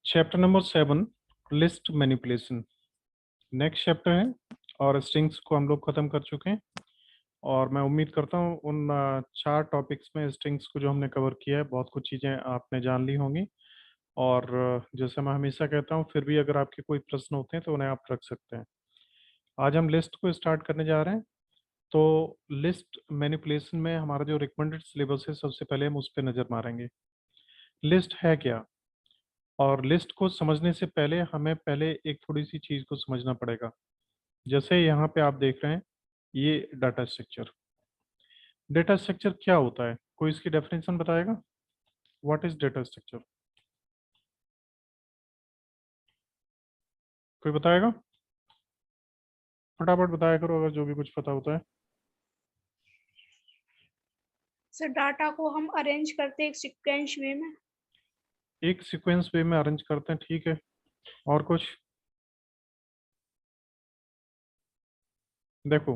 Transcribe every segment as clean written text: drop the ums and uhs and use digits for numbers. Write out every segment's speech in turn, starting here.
Chapter number 7 list manipulation next chapter है और strings को हम लोग खत्म कर चुके हैं। और मैं उम्मीद करता हूँ उन 4 टॉपिक्स में स्ट्रिंग्स को जो हमने कवर किया है बहुत कुछ चीज़ें आपने जान ली होंगी। और जैसे मैं हमेशा कहता हूँ, फिर भी अगर आपके कोई प्रश्न होते हैं तो उन्हें आप रख सकते हैं। आज हम लिस्ट को स्टार्ट करने जा रहे हैं। तो लिस्ट मैनिपुलेशन में हमारा जो रिकमेंडेड सिलेबस है, सबसे पहले हम उस पर नज़र मारेंगे। लिस्ट है क्या, और लिस्ट को समझने से पहले हमें पहले एक थोड़ी सी चीज़ को समझना पड़ेगा। जैसे यहाँ पे आप देख रहे हैं ये डाटा स्ट्रक्चर। डेटा स्ट्रक्चर क्या होता है, कोई इसकी डेफिनेशन बताएगा? What is data structure? कोई बताएगा? फटाफट बताया करो अगर जो भी कुछ पता होता है। सर डाटा को हम अरेंज करते हैं एक सीक्वेंस वे में। एक सीक्वेंस वे में अरेंज करते हैं, ठीक है। और कुछ? देखो,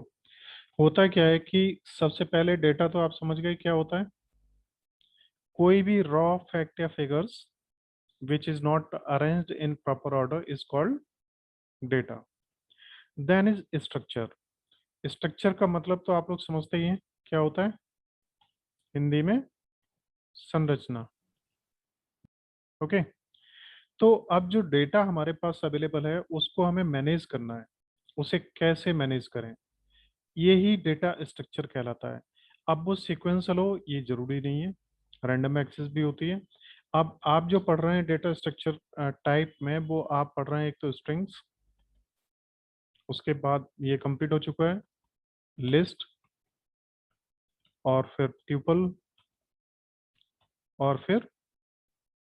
होता क्या है कि सबसे पहले डेटा तो आप समझ गए क्या होता है। कोई भी रॉ फैक्ट या figures which is not arranged in proper order is called data. Then is structure. Structure का मतलब तो आप लोग समझते ही हैं क्या होता है, हिंदी में संरचना। ओके। तो अब जो डेटा हमारे पास अवेलेबल है उसको हमें मैनेज करना है। उसे कैसे मैनेज करें, यही डेटा स्ट्रक्चर कहलाता है। अब वो सीक्वेंशियल हो ये जरूरी नहीं है, रैंडम एक्सेस भी होती है। अब आप जो पढ़ रहे हैं डेटा स्ट्रक्चर टाइप में, वो आप पढ़ रहे हैं एक तो स्ट्रिंग्स, उसके बाद ये कंप्लीट हो चुका है लिस्ट, और फिर ट्यूपल, और फिर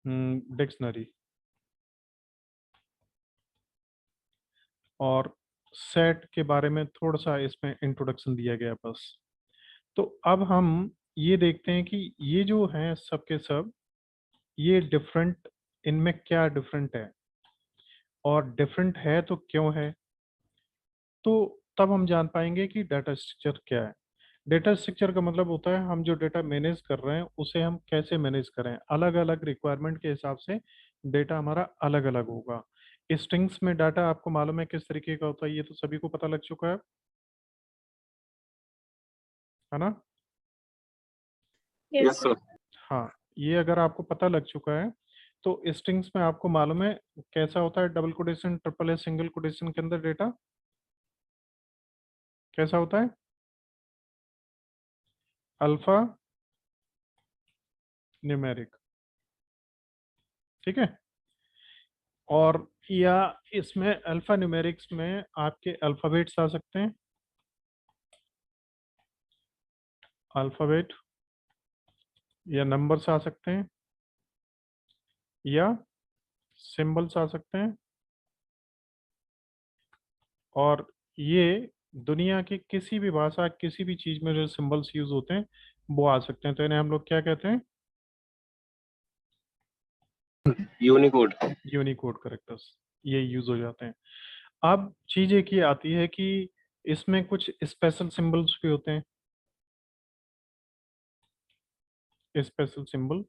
डिक्शनरी, और सेट के बारे में थोड़ा सा इसमें इंट्रोडक्शन दिया गया बस। तो अब हम ये देखते हैं कि ये जो हैं सब के सब, ये डिफरेंट, इनमें क्या डिफरेंट है, और डिफरेंट है तो क्यों है। तो तब हम जान पाएंगे कि डाटा स्ट्रक्चर क्या है। डेटा स्ट्रक्चर का मतलब होता है हम जो डेटा मैनेज कर रहे हैं उसे हम कैसे मैनेज करें। अलग अलग रिक्वायरमेंट के हिसाब से डेटा हमारा अलग अलग होगा। स्ट्रिंग्स में डाटा आपको मालूम है किस तरीके का होता है, ये तो सभी को पता लग चुका है ना? Yes sir. हाँ, ये अगर आपको पता लग चुका है तो स्ट्रिंग्स में आपको मालूम है कैसा होता है। डबल कोटेशन, ट्रिपल है, सिंगल कोटेशन के अंदर डेटा कैसा होता है, अल्फा न्यूमेरिक, ठीक है। और या इसमें अल्फा न्यूमेरिक्स में आपके अल्फाबेट्स आ सकते हैं, अल्फाबेट, या नंबर्स आ सकते हैं, या सिंबल्स आ सकते हैं। और ये दुनिया की किसी भी भाषा, किसी भी चीज में जो सिंबल्स यूज होते हैं वो आ सकते हैं। तो इन्हें हम लोग क्या कहते हैं? यूनिकोड। यूनिकोड करेक्टर्स, ये यूज हो जाते हैं। अब चीज एक ये आती है कि इसमें कुछ स्पेशल सिंबल्स भी होते हैं। स्पेशल सिंबल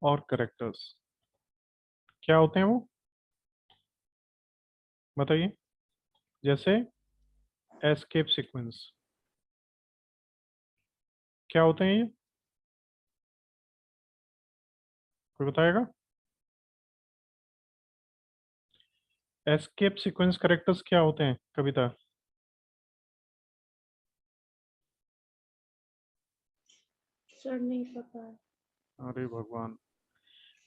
और करेक्टर्स क्या होते हैं वो बताइए। जैसे एस्केप सीक्वेंस, क्या होते हैं ये, कोई बताएगा? एस्केप सीक्वेंस करेक्टर्स क्या होते हैं, कविता? सर नहीं पता है। अरे भगवान,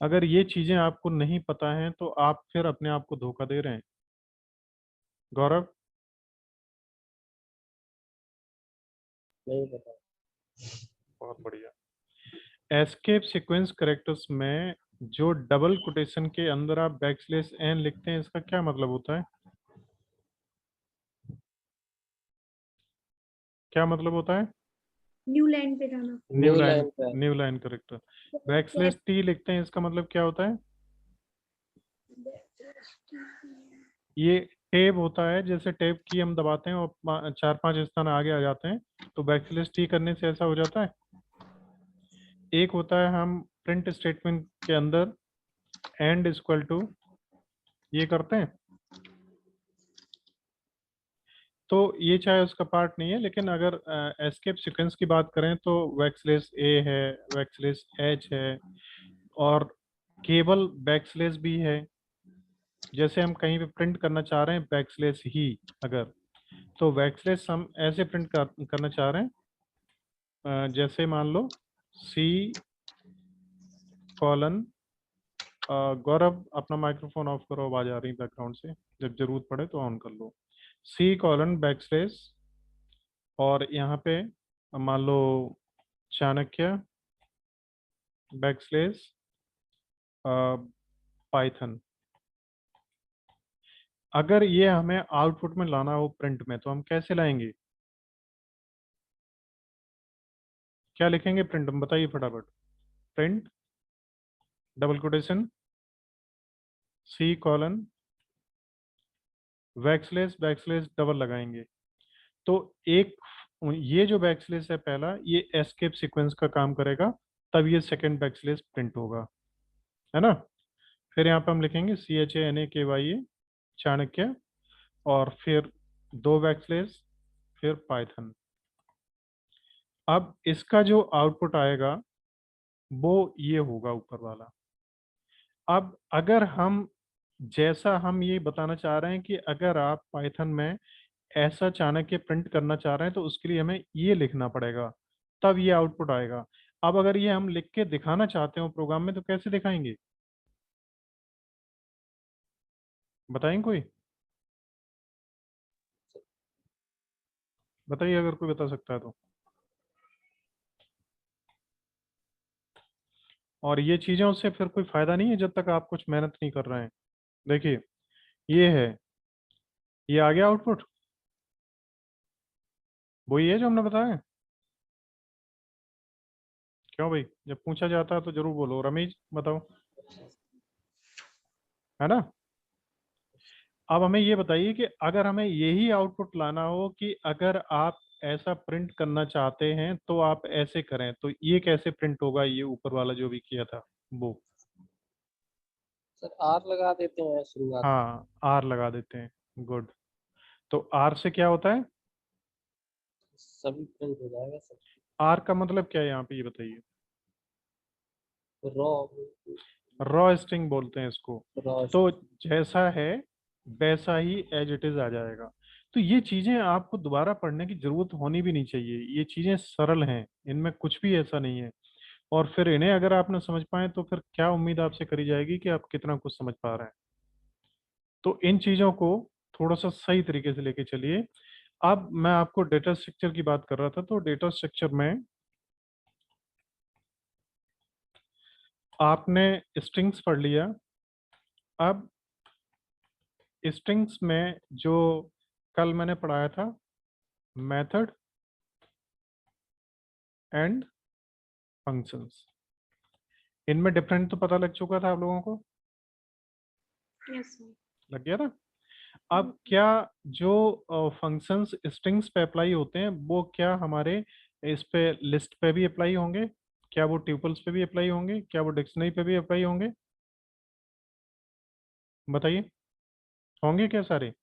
अगर ये चीजें आपको नहीं पता हैं तो आप फिर अपने आप को धोखा दे रहे हैं। गौरव, नहीं पता। बहुत बढ़िया। एस्केप सीक्वेंस करेक्टर्स में जो डबल कोटेशन के अंदर आप बैकस्लैश एन लिखते हैं, इसका क्या मतलब होता है? क्या मतलब होता है? न्यू लाइन पे जाना। न्यू लाइन पे। New line character. Backslash T लिखते हैं, इसका मतलब क्या होता है? ये टेब होता है, जैसे टेब की हम दबाते हैं और 4-5 स्थान आगे आ जाते हैं, तो बैकस्लैश टी करने से ऐसा हो जाता है। एक होता है हम प्रिंट स्टेटमेंट के अंदर एंड इक्वल टू, ये करते हैं। तो ये चाहे उसका पार्ट नहीं है, लेकिन अगर एस्केप सीक्वेंस की बात करें तो बैकस्लेस ए है, बैकस्लेस एच है, और केवल बैकस्लेस भी है। जैसे हम कहीं पे प्रिंट करना चाह रहे हैं बैकस्लेस ही, अगर तो बैकस्लेस हम ऐसे प्रिंट करना चाह रहे हैं, जैसे मान लो सी कॉलन, गौरव अपना माइक्रोफोन ऑफ करो, आवाज आ रही बैकग्राउंड से, जब जरूरत पड़े तो ऑन कर लो। सी कॉलन बैकस्लेस, और यहाँ पे मान लो चाणक्य बैकस्लेस पाइथन। अगर ये हमें आउटपुट में लाना हो प्रिंट में, तो हम कैसे लाएंगे? क्या लिखेंगे प्रिंट में, बताइए फटाफट। Print double quotation C colon backslash, backslash double लगाएंगे। तो एक ये जो बैकस्लेस है पहला, ये एस्केप सीक्वेंस का काम करेगा, तब ये सेकंड बैकस्लेस प्रिंट होगा, है ना। फिर यहाँ पे हम लिखेंगे CHANAKYE चाणक्य, और फिर दो बैकस्लेस, फिर पाइथन। अब इसका जो आउटपुट आएगा वो ये होगा ऊपर वाला। अब अगर हम, जैसा हम ये बताना चाह रहे हैं कि अगर आप पाइथन में ऐसा चाणक्य प्रिंट करना चाह रहे हैं तो उसके लिए हमें ये लिखना पड़ेगा, तब ये आउटपुट आएगा। अब अगर ये हम लिख के दिखाना चाहते हो प्रोग्राम में, तो कैसे दिखाएंगे, बताएंगे कोई? बताइए अगर कोई बता सकता है तो। और ये चीज़ों से फिर कोई फायदा नहीं है जब तक आप कुछ मेहनत नहीं कर रहे हैं। देखिए ये है, ये आ गया आउटपुट, वही है जो हमने बताया। क्यों भाई, जब पूछा जाता है तो जरूर बोलो। रमेश बताओ, है ना। अब हमें ये बताइए कि अगर हमें यही आउटपुट लाना हो कि अगर आप ऐसा प्रिंट करना चाहते हैं तो आप ऐसे करें, तो ये कैसे प्रिंट होगा, ये ऊपर वाला जो भी किया था वो। सर आर लगा देते हैं शुरुआत में। हाँ आर लगा देते हैं, गुड। तो आर से क्या होता है? सभी प्रिंट हो जाएगा सर। आर का मतलब क्या है यहाँ पे, ये बताइए। रॉ, रॉ स्ट्रिंग बोलते हैं इसको। रॉ। तो जैसा है वैसा ही एज इट इज आ जाएगा। तो ये चीजें आपको दोबारा पढ़ने की जरूरत होनी भी नहीं चाहिए, ये चीजें सरल हैं, इनमें कुछ भी ऐसा नहीं है। और फिर इन्हें अगर आप ना समझ पाए तो फिर क्या उम्मीद आपसे करी जाएगी कि आप कितना कुछ समझ पा रहे हैं। तो इन चीजों को थोड़ा सा सही तरीके से लेके चलिए। अब मैं आपको डेटा स्ट्रक्चर की बात कर रहा था, तो डेटा स्ट्रक्चर में आपने स्ट्रिंग्स पढ़ लिया। अब स्ट्रिंग्स में जो कल मैंने पढ़ाया था, मेथड एंड फंक्शंस, इनमें डिफरेंट तो पता लग चुका था आप लोगों को, यस सर। लग गया था। अब क्या जो फंक्शंस स्ट्रिंग्स पे अप्लाई होते हैं वो क्या हमारे इस पे लिस्ट पे भी अप्लाई होंगे? क्या वो ट्यूपल्स पे भी अप्लाई होंगे? क्या वो डिक्शनरी पे भी अप्लाई होंगे? बताइए, होंगे क्या सारे?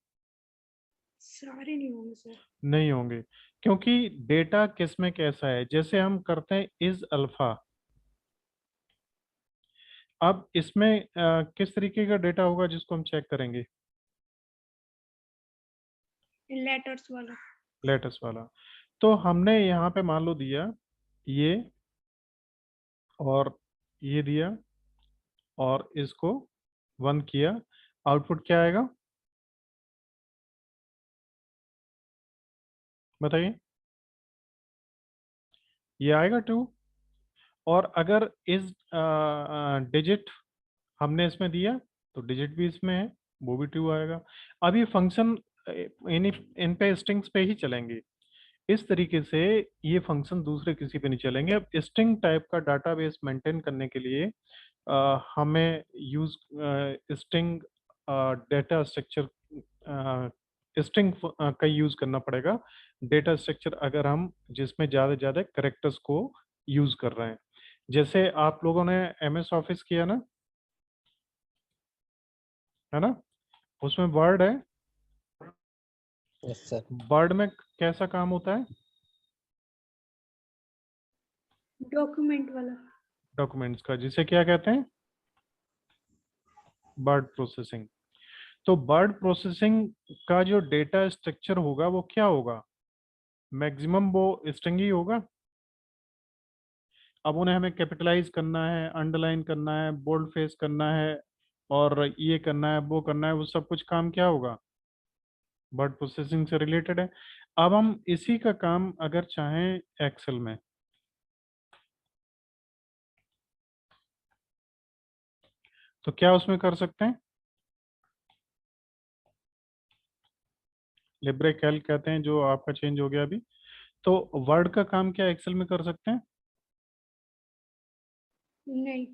सारे नहीं होंगे सर। नहीं होंगे, क्योंकि डेटा किस में कैसा है, जैसे हम करते हैं इज अल्फा। अब इसमें किस तरीके का डेटा होगा जिसको हम चेक करेंगे? लेटर्स वाला। लेटेस्ट वाला। तो हमने यहाँ पे मान लो दिया ये, और ये दिया, और इसको 1 किया, आउटपुट क्या आएगा बताइए? ये आएगा 2। और अगर इस डिजिट हमने इसमें दिया तो डिजिट भी इसमें है, वो भी 2 आएगा। अब ये फंक्शन इन इन पे स्ट्रिंग्स पे ही चलेंगे। इस तरीके से ये फंक्शन दूसरे किसी पे नहीं चलेंगे। अब स्ट्रिंग टाइप का डाटाबेस मेंटेन करने के लिए हमें use string data structure, string का यूज करना पड़ेगा। डेटा स्ट्रक्चर अगर हम जिसमें ज़्यादा से ज़्यादा करेक्टर्स को यूज कर रहे हैं, जैसे आप लोगों ने MS ऑफिस किया ना, है ना, उसमें वर्ड है। Yes sir. वर्ड में कैसा काम होता है? डॉक्यूमेंट वाला। डॉक्यूमेंट्स का, जिसे क्या कहते हैं? Word processing. तो वर्ड प्रोसेसिंग का जो डेटा स्ट्रक्चर होगा वो क्या होगा? मैक्सिमम वो स्ट्रिंग ही होगा। अब उन्हें हमें कैपिटलाइज करना है, अंडरलाइन करना है, बोल्ड फेस करना है, और ये करना है, वो करना है, वो सब कुछ काम क्या होगा? वर्ड प्रोसेसिंग से रिलेटेड है। अब हम इसी का काम अगर चाहें एक्सेल में, तो क्या उसमें कर सकते हैं? लिब्रे कैल्क कहते हैं जो आपका चेंज हो गया अभी। तो वर्ड का काम क्या एक्सेल में कर सकते हैं? नहीं।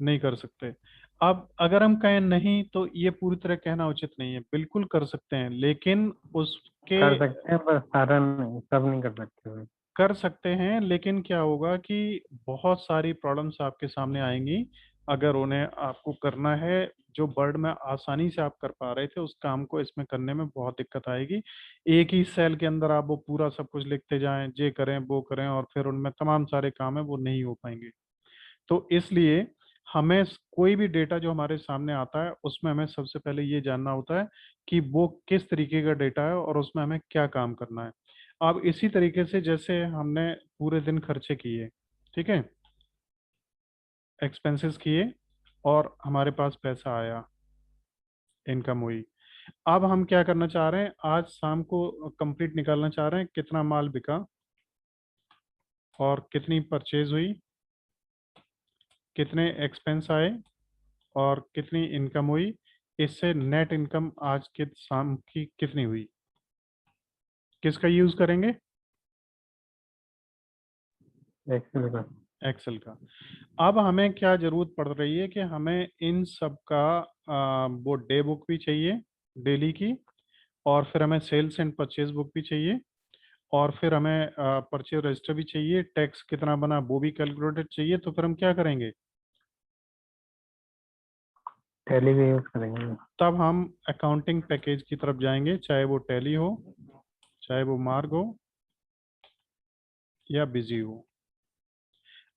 नहीं कर सकते। अब अगर हम कहें नहीं, तो ये पूरी तरह कहना उचित नहीं है, बिल्कुल कर सकते हैं, लेकिन उसके कर सकते हैं पर सारा नहीं, सब नहीं कर सकते भाई। कर सकते हैं, लेकिन क्या होगा कि बहुत सारी प्रॉब्लम्स आपके सामने आएंगी अगर उन्हें आपको करना है। जो वर्ड में आसानी से आप कर पा रहे थे उस काम को इसमें करने में बहुत दिक्कत आएगी। एक ही सेल के अंदर आप वो पूरा सब कुछ लिखते जाएं, ये करें वो करें, और फिर उनमें तमाम सारे काम है वो नहीं हो पाएंगे। तो इसलिए हमें कोई भी डेटा जो हमारे सामने आता है उसमें हमें सबसे पहले ये जानना होता है कि वो किस तरीके का डेटा है और उसमें हमें क्या काम करना है। अब इसी तरीके से जैसे हमने पूरे दिन खर्चे किए, ठीक है, एक्सपेंसेस किए, और हमारे पास पैसा आया, इनकम हुई। अब हम क्या करना चाह रहे हैं, आज शाम को कंप्लीट निकालना चाह रहे हैं कितना माल बिका और कितनी परचेज हुई, कितने एक्सपेंस आए और कितनी इनकम हुई, इससे नेट इनकम आज के शाम की कितनी हुई। किसका यूज करेंगे? एक्सेल का। एक्सेल का। अब हमें क्या जरूरत पड़ रही है कि हमें इन सब का वो डे बुक भी चाहिए, डेली की, और फिर हमें सेल्स एंड परचेज बुक भी चाहिए, और फिर हमें परचेज रजिस्टर भी चाहिए, टैक्स कितना बना वो भी कैलकुलेटेड चाहिए। तो फिर हम क्या करेंगे? टैली भी यूज करेंगे। तब हम अकाउंटिंग पैकेज की तरफ जाएंगे, चाहे वो टैली हो, चाहे वो मार्ग हो, या बिजी हो।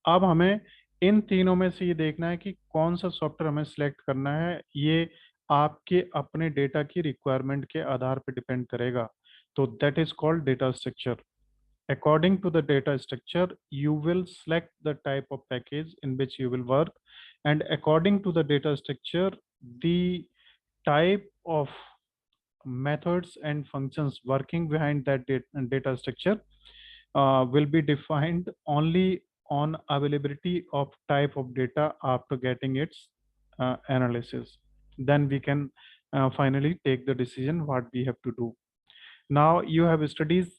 अब हमें इन तीनों में से ये देखना है कि कौन सा सॉफ्टवेयर हमें सिलेक्ट करना है। ये आपके अपने डेटा की रिक्वायरमेंट के आधार पर डिपेंड करेगा। तो that is called data structure. According to the data structure, you will select the type of package in which you will work, and according to the data structure, the type of methods and functions working behind that data structure will be defined only on availability of type of data after getting its analysis. Then we can finally take the decision what we have to do. Now you have studied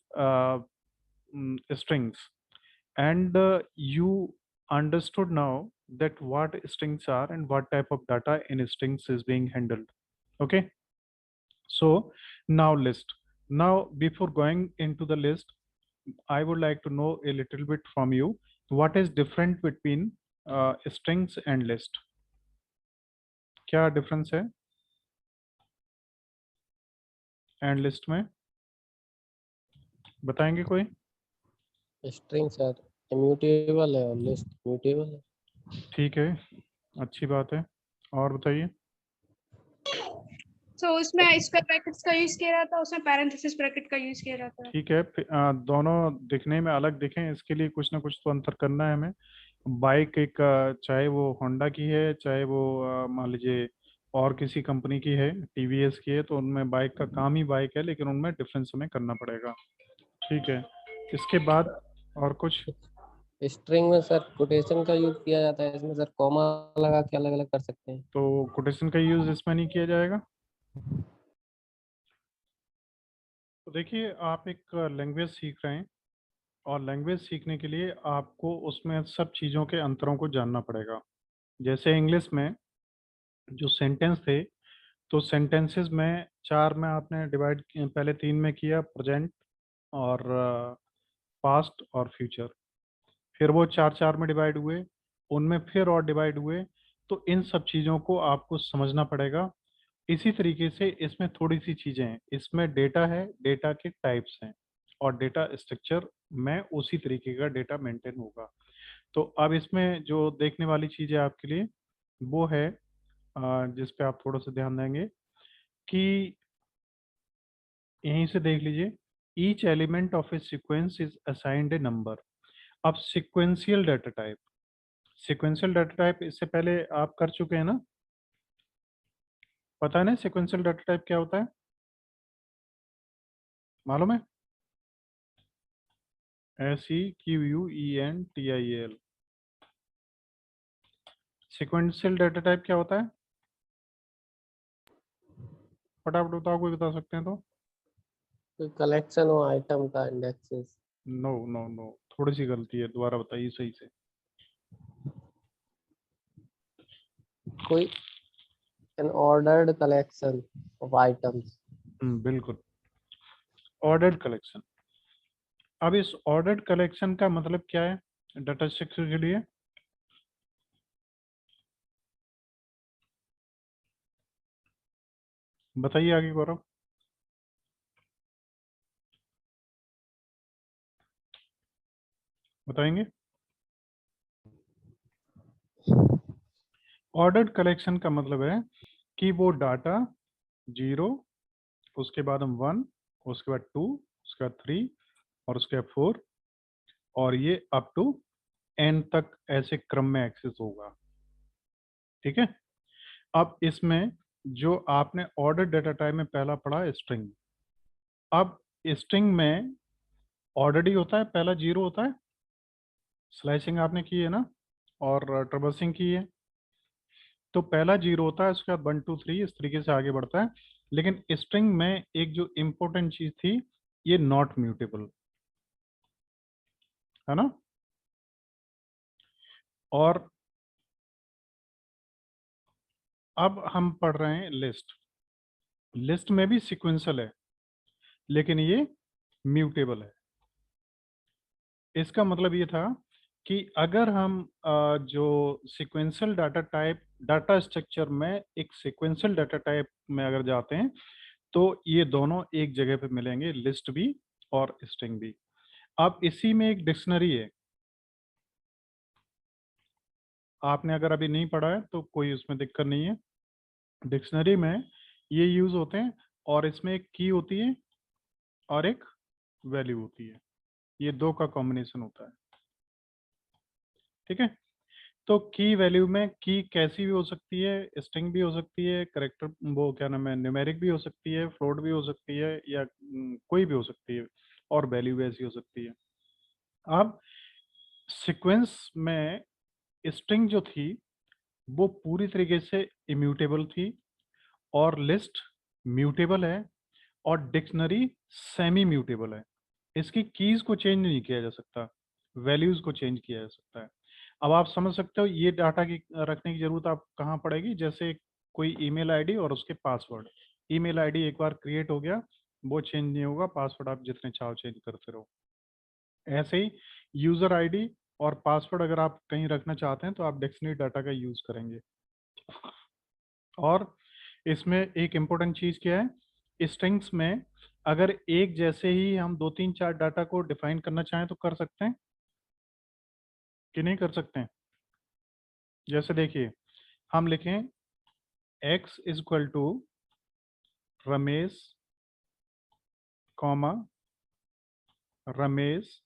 strings, and you understood now that what strings are and what type of data in strings is being handled. Okay, so now list. Now before going into the list, I would like to know a little bit from you, what is different between strings and list? क्या difference है and list में? बताएंगे कोई? String sir immutable है और list mutable है। ठीक है, अच्छी बात है। और बताइए। तो उसमें स्क्वायर ब्रैकेट्स का यूज किया जाता है, उसमें पैरेंथेसिस ब्रैकेट का यूज किया जाता है। ठीक है, दोनों दिखने में अलग दिखें इसके लिए कुछ ना कुछ तो अंतर करना है हमें। बाइक एक चाहे वो होंडा की है, चाहे वो मान लीजिए और किसी कंपनी की है, टीवीएस की है, तो उनमें बाइक का काम ही बाइक है, लेकिन उनमें डिफरेंस हमें करना पड़ेगा। ठीक है, इसके बाद और कुछ? स्ट्रिंग में सर कोटेशन का यूज किया जाता है, इसमें सर कॉमा लगा के अलग अलग कर सकते हैं। तो कोटेशन का यूज इसमें नहीं किया जाएगा। तो देखिए, आप एक लैंग्वेज सीख रहे हैं, और लैंग्वेज सीखने के लिए आपको उसमें सब चीज़ों के अंतरों को जानना पड़ेगा। जैसे इंग्लिश में जो सेंटेंस थे, तो सेंटेंसेस में चार में आपने डिवाइड, पहले तीन में किया, प्रेजेंट और पास्ट और फ्यूचर। फिर वो चार चार में डिवाइड हुए, उनमें फिर और डिवाइड हुए। तो इन सब चीज़ों को आपको समझना पड़ेगा, इसी तरीके से इसमें थोड़ी सी चीजें हैं, इसमें डेटा है, डेटा के टाइप्स हैं, और डेटा स्ट्रक्चर में उसी तरीके का डेटा मेंटेन होगा। तो अब इसमें जो देखने वाली चीज है आपके लिए वो है जिस पे आप थोड़ा सा ध्यान देंगे कि यहीं से देख लीजिए, each element of a sequence is assigned a number. अब sequential data type, sequential data type इससे पहले आप कर चुके हैं ना, पता है ना सीक्वेंशियल डाटा टाइप क्या होता है, मालूम है? SEQUENTIAL। सीक्वेंशियल डाटा टाइप क्या होता है, फटाफट बताओ, कोई बता सकते हैं तो? कोई कलेक्शन हो आइटम का, इंडेक्सेस। नो नो नो, थोड़ी सी गलती है, दोबारा बताइए सही से। कोई an ordered collection of items। बिल्कुल, ऑर्डर्ड कलेक्शन। अब इस ऑर्डर्ड कलेक्शन का मतलब क्या है डाटा स्ट्रक्चर के लिए? बताइए आगे गौरव। बताएंगे? ऑर्डर्ड कलेक्शन का मतलब है कि वो डाटा 0, उसके बाद हम 1, उसके बाद 2, उसके बाद 3 और उसके बाद 4, और ये अप टू n तक ऐसे क्रम में एक्सेस होगा। ठीक है। अब इसमें जो आपने ऑर्डर डेटा टाइप में पहला पढ़ा स्ट्रिंग, अब स्ट्रिंग में ऑर्डर ही होता है, पहला 0 होता है, स्लाइसिंग आपने की है ना, और ट्रबल्सिंग की है, तो पहला 0 होता है, उसके बाद 1 2 3 इस तरीके से आगे बढ़ता है। लेकिन स्ट्रिंग में एक जो इम्पोर्टेंट चीज थी, ये नॉट म्यूटेबल है ना। और अब हम पढ़ रहे हैं लिस्ट। लिस्ट में भी सीक्वेंशियल है, लेकिन ये म्यूटेबल है। इसका मतलब ये था कि अगर हम जो sequential data type, data structure में एक सीक्वेंशियल डाटा टाइप में अगर जाते हैं तो ये दोनों एक जगह पे मिलेंगे, लिस्ट भी और स्ट्रिंग भी। अब इसी में एक डिक्शनरी है, आपने अगर अभी नहीं पढ़ा है तो कोई उसमें दिक्कत नहीं है। डिक्शनरी में ये यूज होते हैं, और इसमें एक की होती है और एक वैल्यू होती है, ये दो का कॉम्बिनेशन होता है। ठीक है। तो की वैल्यू में की कैसी भी हो सकती है, स्ट्रिंग भी हो सकती है, करेक्टर वो क्या नाम है, न्यूमेरिक भी हो सकती है, फ्लोट भी हो सकती है, या कोई भी हो सकती है, और वैल्यू भी ऐसी हो सकती है। अब सीक्वेंस में स्ट्रिंग जो थी वो पूरी तरीके से इम्यूटेबल थी, और लिस्ट म्यूटेबल है, और डिक्शनरी सेमी म्यूटेबल है। इसकी कीज को चेंज नहीं किया जा सकता, वैल्यूज को चेंज किया जा सकता है। अब आप समझ सकते हो ये डाटा की रखने की जरूरत आप कहाँ पड़ेगी, जैसे कोई ईमेल आईडी और उसके पासवर्ड। ईमेल आईडी एक बार क्रिएट हो गया, वो चेंज नहीं होगा, पासवर्ड आप जितने चाहो चेंज करते रहो। ऐसे ही यूजर आईडी और पासवर्ड अगर आप कहीं रखना चाहते हैं तो आप डिक्शनरी डाटा का यूज करेंगे। और इसमें एक इम्पोर्टेंट चीज क्या है, स्ट्रिंग्स में अगर एक जैसे ही हम 2 3 4 डाटा को डिफाइन करना चाहें तो कर सकते हैं कि नहीं कर सकते हैं? जैसे देखिए, हम लिखें x is equal to Ramesh comma Ramesh,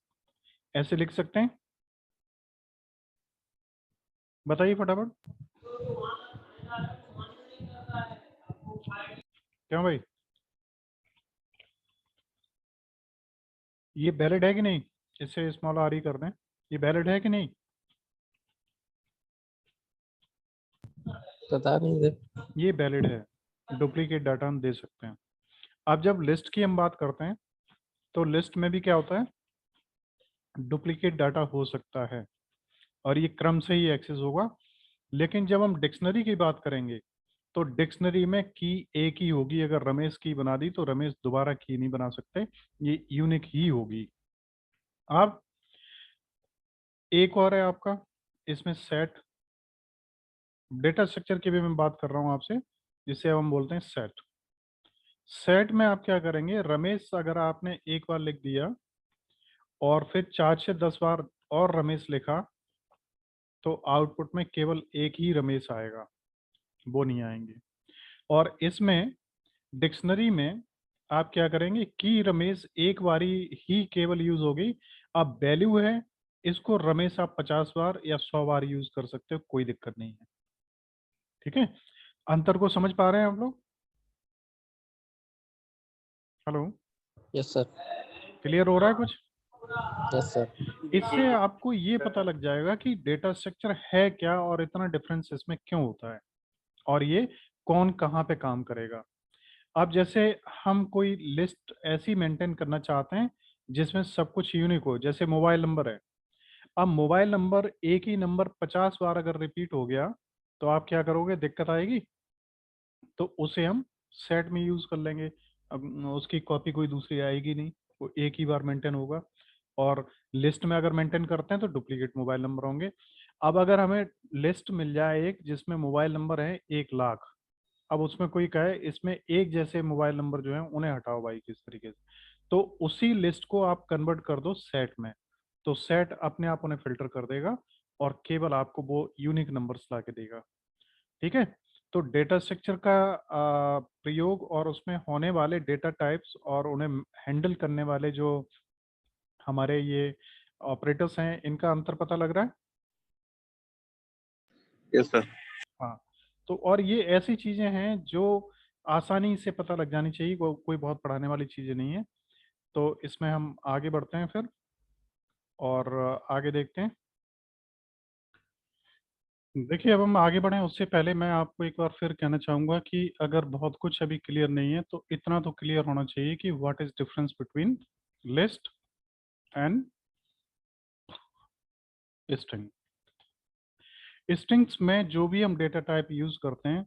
ऐसे लिख सकते हैं? बताइए फटाफट। क्यों भाई, ये वैलिड है कि नहीं? इससे स्मॉल आर ही कर दें, ये वैलिड है कि नहीं? पता नहीं सर। ये वैलिड है, डुप्लीकेट डाटा हम दे सकते हैं। अब जब लिस्ट की हम बात करते हैं तो लिस्ट में भी क्या होता है, डुप्लीकेट डाटा हो सकता है, और ये क्रम से ही एक्सेस होगा। लेकिन जब हम डिक्शनरी की बात करेंगे तो डिक्शनरी में की एक ही होगी, अगर रमेश की बना दी तो रमेश दोबारा की नहीं बना सकते, ये यूनिक ही होगी। अब एक और है आपका इसमें सेट, डेटा स्ट्रक्चर की भी मैं बात कर रहा हूं आपसे, जिसे हम बोलते हैं सेट। सेट में आप क्या करेंगे, रमेश अगर आपने एक बार लिख दिया और फिर 4 से 10 बार और रमेश लिखा, तो आउटपुट में केवल एक ही रमेश आएगा, वो नहीं आएंगे। और इसमें डिक्शनरी में आप क्या करेंगे कि रमेश एक बारी ही केवल यूज होगी। अब वैल्यू है, इसको रमेश आप 50 बार या 100 बार यूज कर सकते हो, कोई दिक्कत नहीं है। ठीक है, अंतर को समझ पा रहे हैं आप लोग? Hello, yes sir. क्लियर हो रहा है कुछ? Yes sir. इससे आपको ये पता लग जाएगा कि डेटा स्ट्रक्चर है क्या और इतना डिफरेंस इसमें क्यों होता है और ये कौन कहाँ पे काम करेगा। अब जैसे हम कोई लिस्ट ऐसी मेंटेन करना चाहते हैं जिसमें सब कुछ यूनिक हो, जैसे मोबाइल नंबर है। अब मोबाइल नंबर, एक ही नंबर 50 बार अगर रिपीट हो गया तो आप क्या करोगे, दिक्कत आएगी। तो उसे हम सेट में यूज कर लेंगे। अब उसकी कॉपी कोई दूसरी आएगी नहीं, वो एक ही बार मेंटेन होगा। और लिस्ट में अगर मेंटेन करते हैं तो डुप्लीकेट मोबाइल नंबर होंगे। अब अगर हमें लिस्ट मिल जाए एक जिसमें मोबाइल नंबर है 1 लाख, अब उसमें कोई कहे इसमें एक जैसे मोबाइल नंबर जो है उन्हें हटाओ भाई किस तरीके से, तो उसी लिस्ट को आप कन्वर्ट कर दो सेट में, तो सेट अपने आप उन्हें फिल्टर कर देगा और केवल आपको वो यूनिक नंबर्स ला के देगा। ठीक है, तो डेटा स्ट्रक्चर का प्रयोग और उसमें होने वाले डेटा टाइप्स और उन्हें हैंडल करने वाले जो हमारे ये ऑपरेटर्स हैं, इनका अंतर पता लग रहा है? Yes sir. हाँ, तो और ये ऐसी चीजें हैं जो आसानी से पता लग जानी चाहिए, कोई बहुत पढ़ाने वाली चीजें नहीं है। तो इसमें हम आगे बढ़ते हैं फिर और आगे देखते हैं। देखिए, अब हम आगे बढ़ें उससे पहले मैं आपको एक बार फिर कहना चाहूँगा कि अगर बहुत कुछ अभी क्लियर नहीं है तो इतना तो क्लियर होना चाहिए कि what is difference between list and string. Strings में जो भी हम डेटा टाइप यूज करते हैं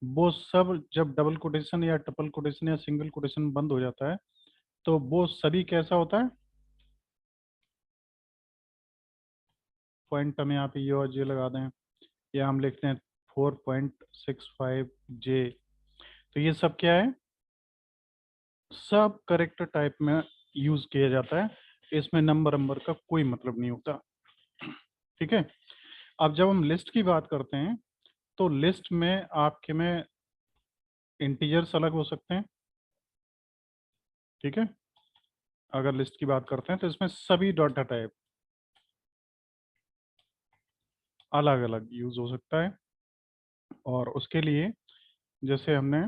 वो सब जब डबल कोटेशन या ट्रिपल कोटेशन या सिंगल कोटेशन बंद हो जाता है तो वो सभी कैसा होता है, पॉइंट हम यहाँ पे ये और जे लगा दें, या हम लिखते हैं 4.65 जे, तो ये सब क्या है, सब करेक्टर टाइप में यूज किया जाता है। इसमें नंबर नंबर का कोई मतलब नहीं होता। ठीक है, अब जब हम लिस्ट की बात करते हैं तो लिस्ट में आपके में इंटीजर्स अलग हो सकते हैं। ठीक है, अगर लिस्ट की बात करते हैं तो इसमें सभी डाटा टाइप अलग अलग यूज हो सकता है। और उसके लिए जैसे हमने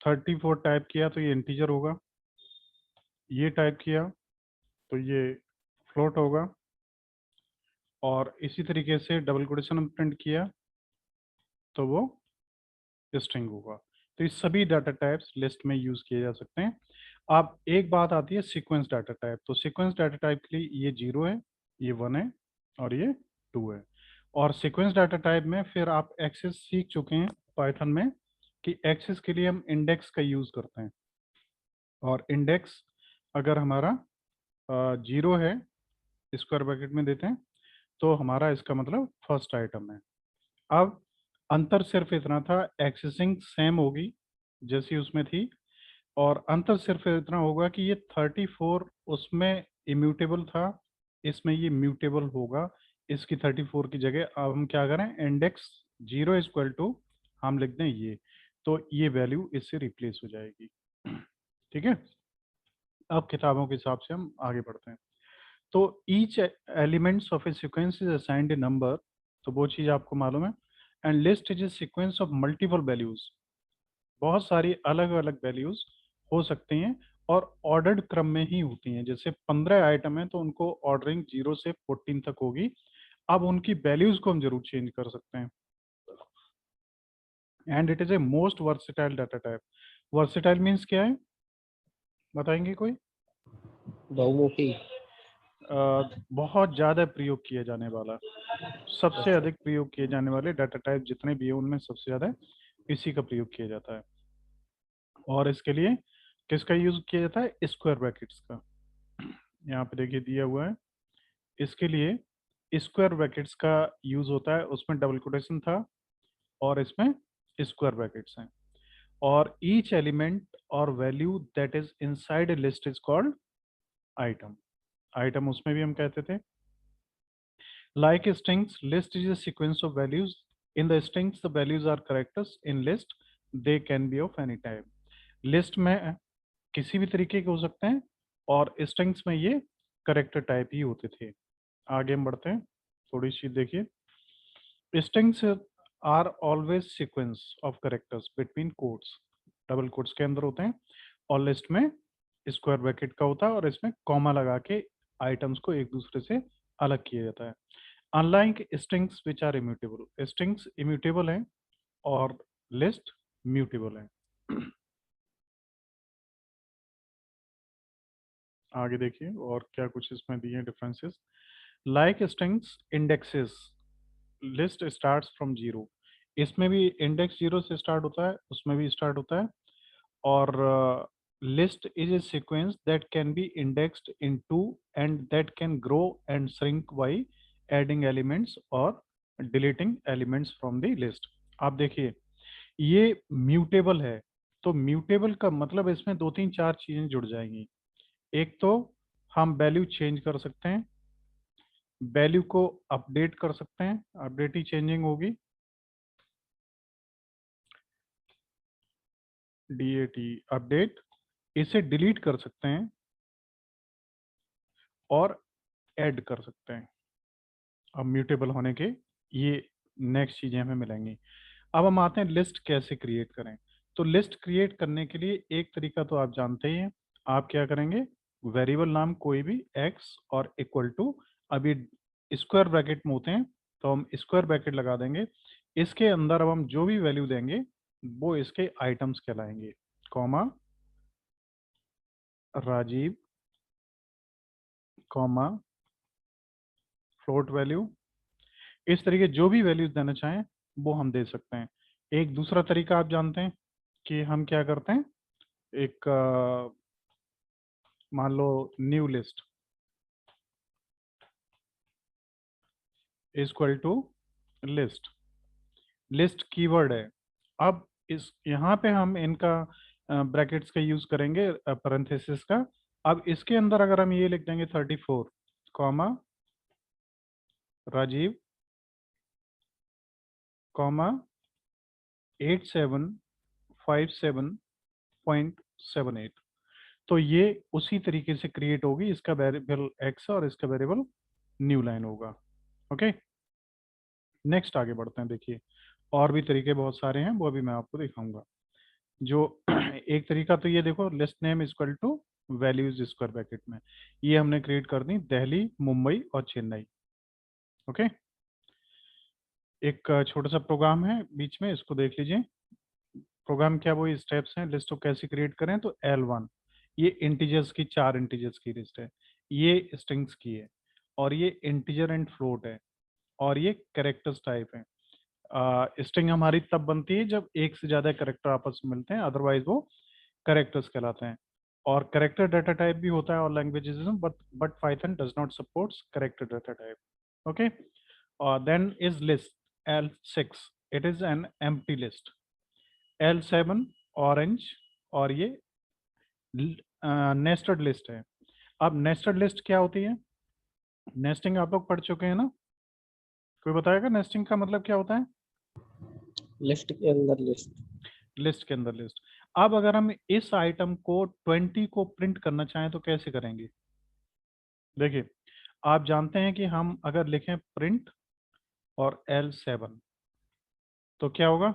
34 टाइप किया तो ये इंटीजर होगा, ये टाइप किया तो ये फ्लोट होगा, और इसी तरीके से डबल कोटेशन में प्रिंट किया तो वो स्ट्रिंग होगा। तो ये सभी डाटा टाइप्स लिस्ट में यूज किए जा सकते हैं। अब एक बात आती है सीक्वेंस डाटा टाइप, तो सीक्वेंस डाटा टाइप के लिए ये 0 है, ये 1 है और ये 2 है। और सीक्वेंस डाटा टाइप में फिर आप एक्सेस सीख चुके हैं पाइथन में कि एक्सेस के लिए हम इंडेक्स का यूज करते हैं, और इंडेक्स अगर हमारा 0 है, स्क्वायर ब्रैकेट में देते हैं, तो हमारा इसका मतलब फर्स्ट आइटम है। अब अंतर सिर्फ इतना था, एक्सेसिंग सेम होगी जैसी उसमें थी, और अंतर सिर्फ इतना होगा कि ये 34 उसमें इम्यूटेबल था, इसमें ये म्यूटेबल होगा। इसकी 34 की जगह अब हम क्या करें, इंडेक्स 0 इक्वल टू हम लिख दें ये, तो ये वैल्यू इससे रिप्लेस हो जाएगी। ठीक है, अब किताबों के हिसाब से हम आगे बढ़ते हैं। तो each elements of a sequence is assigned a number, तो वो चीज़ आपको मालूम है। And list is a sequence of multiple values, बहुत सारी अलग अलग वैल्यूज हो सकती हैं और ऑर्डर्ड क्रम में ही होती हैं। जैसे 15 आइटम है तो उनको ऑर्डरिंग 0 से 14 तक होगी। अब उनकी वैल्यूज को हम जरूर चेंज कर सकते हैं। And it is a most versatile data type. Versatile means क्या है, बताएंगे कोई? बहुमुखी। बहुत ज़्यादा प्रयोग किया जाने वाला, सबसे अच्छा। अधिक प्रयोग किए जाने वाले डाटा टाइप जितने भी हैं उनमें सबसे ज़्यादा इसी का प्रयोग किया जाता है। और इसके लिए किसका यूज किया जाता है, स्क्वायर ब्रैकेट्स का। यहाँ पे देखिए दिया हुआ है, इसके लिए स्क्वायर ब्रैकेट्स का यूज होता है। उसमें डबल कोटेशन था और इसमें स्क्वायर ब्रैकेट्स हैं, और ईच एलिमेंट और value that is inside a list is called item. Item उसमें भी हम कहते थे। Like strings, list is a sequence of values. In the strings the values are characters. In list they can be of any type. List में किसी भी तरीके के हो सकते हैं, और स्ट्रिंग्स में ये करेक्टर टाइप ही होते थे। आगे हम बढ़ते हैं, थोड़ी सी देखिए। Strings are always sequence of characters between quotes, double quotes के अंदर होते हैं, और लिस्ट में स्क्वायर ब्रैकेट का होता है, और इसमें कॉमा लगा के आइटम्स को एक दूसरे से अलग किया जाता है। Unlike strings which are immutable, strings immutable हैं और लिस्ट म्यूटेबल है। आगे देखिए और क्या कुछ इसमें दिए differences. Like strings indexes, list starts from zero, इसमें भी इंडेक्स जीरो से स्टार्ट होता है, उसमें भी स्टार्ट होता है। और list is a sequence that can be indexed into and that can grow and shrink by adding elements और deleting elements from the list. आप देखिए ये म्यूटेबल है, तो म्यूटेबल का मतलब इसमें दो तीन चार चीजें जुड़ जाएंगी। एक तो हम वैल्यू चेंज कर सकते हैं, वैल्यू को अपडेट कर सकते हैं, अपडेट ही चेंजिंग होगी, डीएटी अपडेट। इसे डिलीट कर सकते हैं और ऐड कर सकते हैं। अब म्यूटेबल होने के ये नेक्स्ट चीजें हमें मिलेंगी। अब हम आते हैं लिस्ट कैसे क्रिएट करें। तो लिस्ट क्रिएट करने के लिए एक तरीका तो आप जानते ही हैं, आप क्या करेंगे, वेरिएबल नाम कोई भी x और इक्वल टू, अभी स्क्वायर ब्रैकेट में होते हैं तो हम स्क्वायर ब्रैकेट लगा देंगे, इसके अंदर अब हम जो भी वैल्यू देंगे वो इसके आइटम्स कहलाएंगे, comma Rajiv, comma float value. इस तरीके जो भी वैल्यूज देना चाहें वो हम दे सकते हैं। एक दूसरा तरीका आप जानते हैं कि हम क्या करते हैं, एक मान लो new list equal to list, list keyword है। अब इस यहाँ पे हम इनका ब्रैकेट्स का यूज करेंगे, पैरेंथेसिस का। अब इसके अंदर अगर हम ये लिख देंगे 34 कॉमा राजीव, कॉमा 8757.78, तो ये उसी तरीके से क्रिएट होगी। इसका वेरिएबल एक्स और इसका वेरिएबल न्यू लाइन होगा। ओके, नेक्स्ट आगे बढ़ते हैं। देखिए और भी तरीके बहुत सारे हैं, वो अभी मैं आपको दिखाऊंगा। जो एक तरीका तो ये देखो, list name equal to values square bracket में, ये हमने क्रिएट कर दी दिल्ली, मुंबई और चेन्नई। ओके, एक छोटा सा प्रोग्राम है बीच में, इसको देख लीजिए। प्रोग्राम क्या, वो स्टेप्स हैं लिस्ट को कैसे क्रिएट करें। तो L1 ये इंटीजर्स की, 4 इंटीजर्स की लिस्ट है, ये स्ट्रिंग्स की है, और ये इंटीजर एंड फ्लोट है, और ये कैरेक्टर्स टाइप है। स्ट्रिंग हमारी तब बनती है जब एक से ज्यादा कैरेक्टर आपस में मिलते हैं, अदरवाइज वो कैरेक्टर्स कहलाते हैं। और कैरेक्टर डाटा टाइप भी होता है और लैंग्वेजेस में, but Python does not supports character data type. Okay, then is list L6, it is an empty list. L7 orange, और ये नेस्टेड लिस्ट है। अब नेस्टेड लिस्ट क्या होती है, नेस्टिंग आप लोग पढ़ चुके हैं ना, कोई बताएगा नेस्टिंग का मतलब क्या होता है। लिस्ट के अंदर लिस्ट, लिस्ट के अंदर लिस्ट। अब अगर हम इस आइटम को 20 को प्रिंट करना चाहें तो कैसे करेंगे। देखिए आप जानते हैं कि हम अगर लिखें प्रिंट और L7 तो क्या होगा,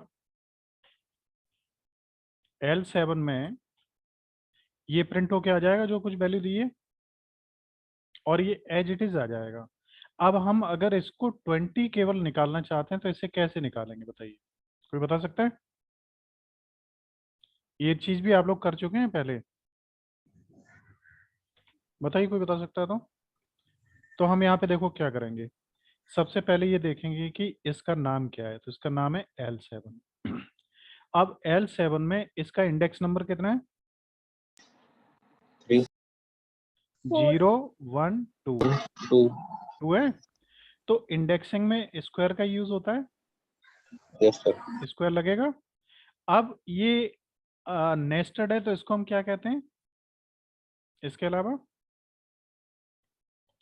L7 में ये प्रिंट होके आ जाएगा जो कुछ वैल्यू दी है, और ये एज इट इज आ जाएगा। अब हम अगर इसको 20 केवल निकालना चाहते हैं तो इसे कैसे निकालेंगे बताइए, कोई बता सकता है। ये चीज भी आप लोग कर चुके हैं पहले, बताइए कोई बता सकता है तो हम यहाँ पे देखो क्या करेंगे। सबसे पहले ये देखेंगे कि इसका नाम क्या है, तो इसका नाम है L7। अब L7 में इसका इंडेक्स नंबर कितना है, 3 0 1 2 2 2 है। तो इंडेक्सिंग में स्क्वायर का यूज होता है, यस सर, स्क्वायर लगेगा। अब ये नेस्टेड है तो इसको हम क्या कहते हैं? इसके अलावा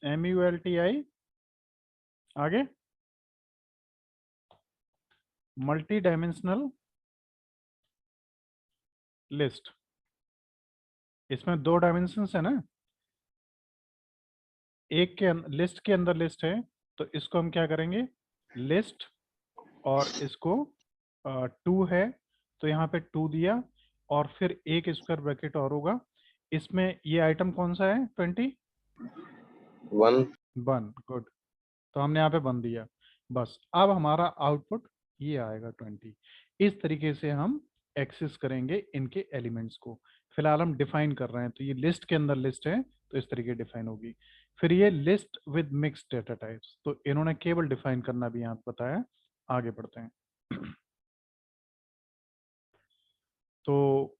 MULTI, आगे मल्टी डायमेंशनल लिस्ट। इसमें 2 डायमेंशंस है ना, एक के लिस्ट के अंदर लिस्ट है, तो इसको हम क्या करेंगे? लिस्ट, और इसको 2 है तो यहाँ पे 2 दिया, और फिर एक स्क्वायर ब्रैकेट और होगा। इसमें ये आइटम कौन सा है? 21। 1 गुड, तो हमने यहाँ पे 1 दिया। बस अब हमारा आउटपुट ये आएगा 20। इस तरीके से हम एक्सेस करेंगे इनके एलिमेंट्स को। फिलहाल हम डिफाइन कर रहे हैं, तो ये लिस्ट के अंदर लिस्ट है तो इस तरीके डिफाइन होगी। फिर ये list with mixed data types, तो इन्होंने केवल डिफाइन करना भी यहाँ पे बताया। आगे बढ़ते हैं। तो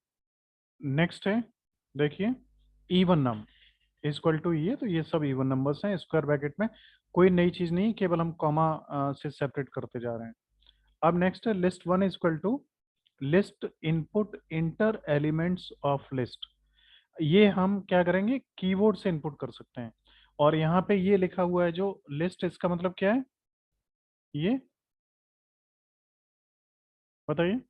नेक्स्ट है, देखिए, इवन नम इक्वल टू ये, तो ये सब इवन नंबर्स हैं स्क्वायर ब्रैकेट में, कोई नई चीज नहीं, केवल हम कॉमा से सेपरेट करते जा रहे हैं। अब नेक्स्ट है list 1 equal to list input enter elements of list. ये हम क्या करेंगे? कीवर्ड से इनपुट कर सकते हैं। और यहाँ पे ये लिखा हुआ है जो लिस्ट, इसका मतलब क्या है? ये बताइए।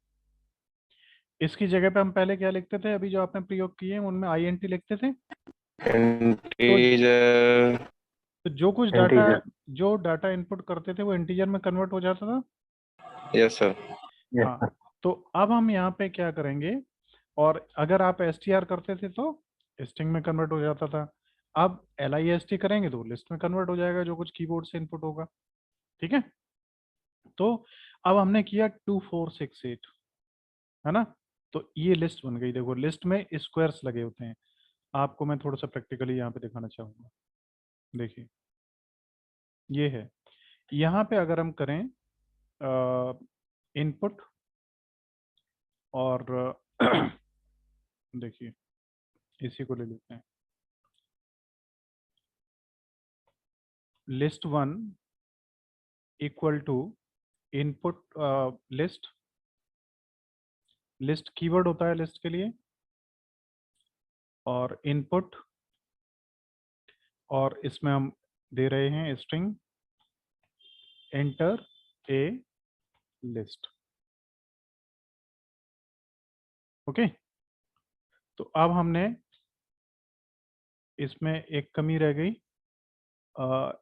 इसकी जगह पे हम पहले क्या लिखते थे? अभी जो आपने प्रयोग किए हैं उनमें INT लिखते थे। इंटीजर तो जो कुछ डाटा, Integer. जो डाटा इनपुट करते थे वो इंटीजर में कन्वर्ट हो जाता था। यस सर Yes, हाँ, sir. तो अब हम यहाँ पे क्या करेंगे? और अगर आप STR करते थे तो स्ट्रिंग में कन्वर्ट हो जाता था। अब LIST करेंगे तो लिस्ट में कन्वर्ट हो जाएगा जो कुछ कीबोर्ड से इनपुट होगा। ठीक है, तो अब हमने किया 2 4 6 8, है ना? तो ये लिस्ट बन गई। देखो लिस्ट में स्क्वायर्स लगे होते हैं। आपको मैं थोड़ा सा प्रैक्टिकली यहाँ पे दिखाना चाहूंगा। देखिए ये है, यहाँ पे अगर हम करें इनपुट और देखिए इसी को ले लेते हैं, list 1 equal to input list. List keyword होता है लिस्ट के लिए, और इनपुट, और इसमें हम दे रहे हैं string enter a list. Okay, तो अब हमने इसमें एक कमी रह गई,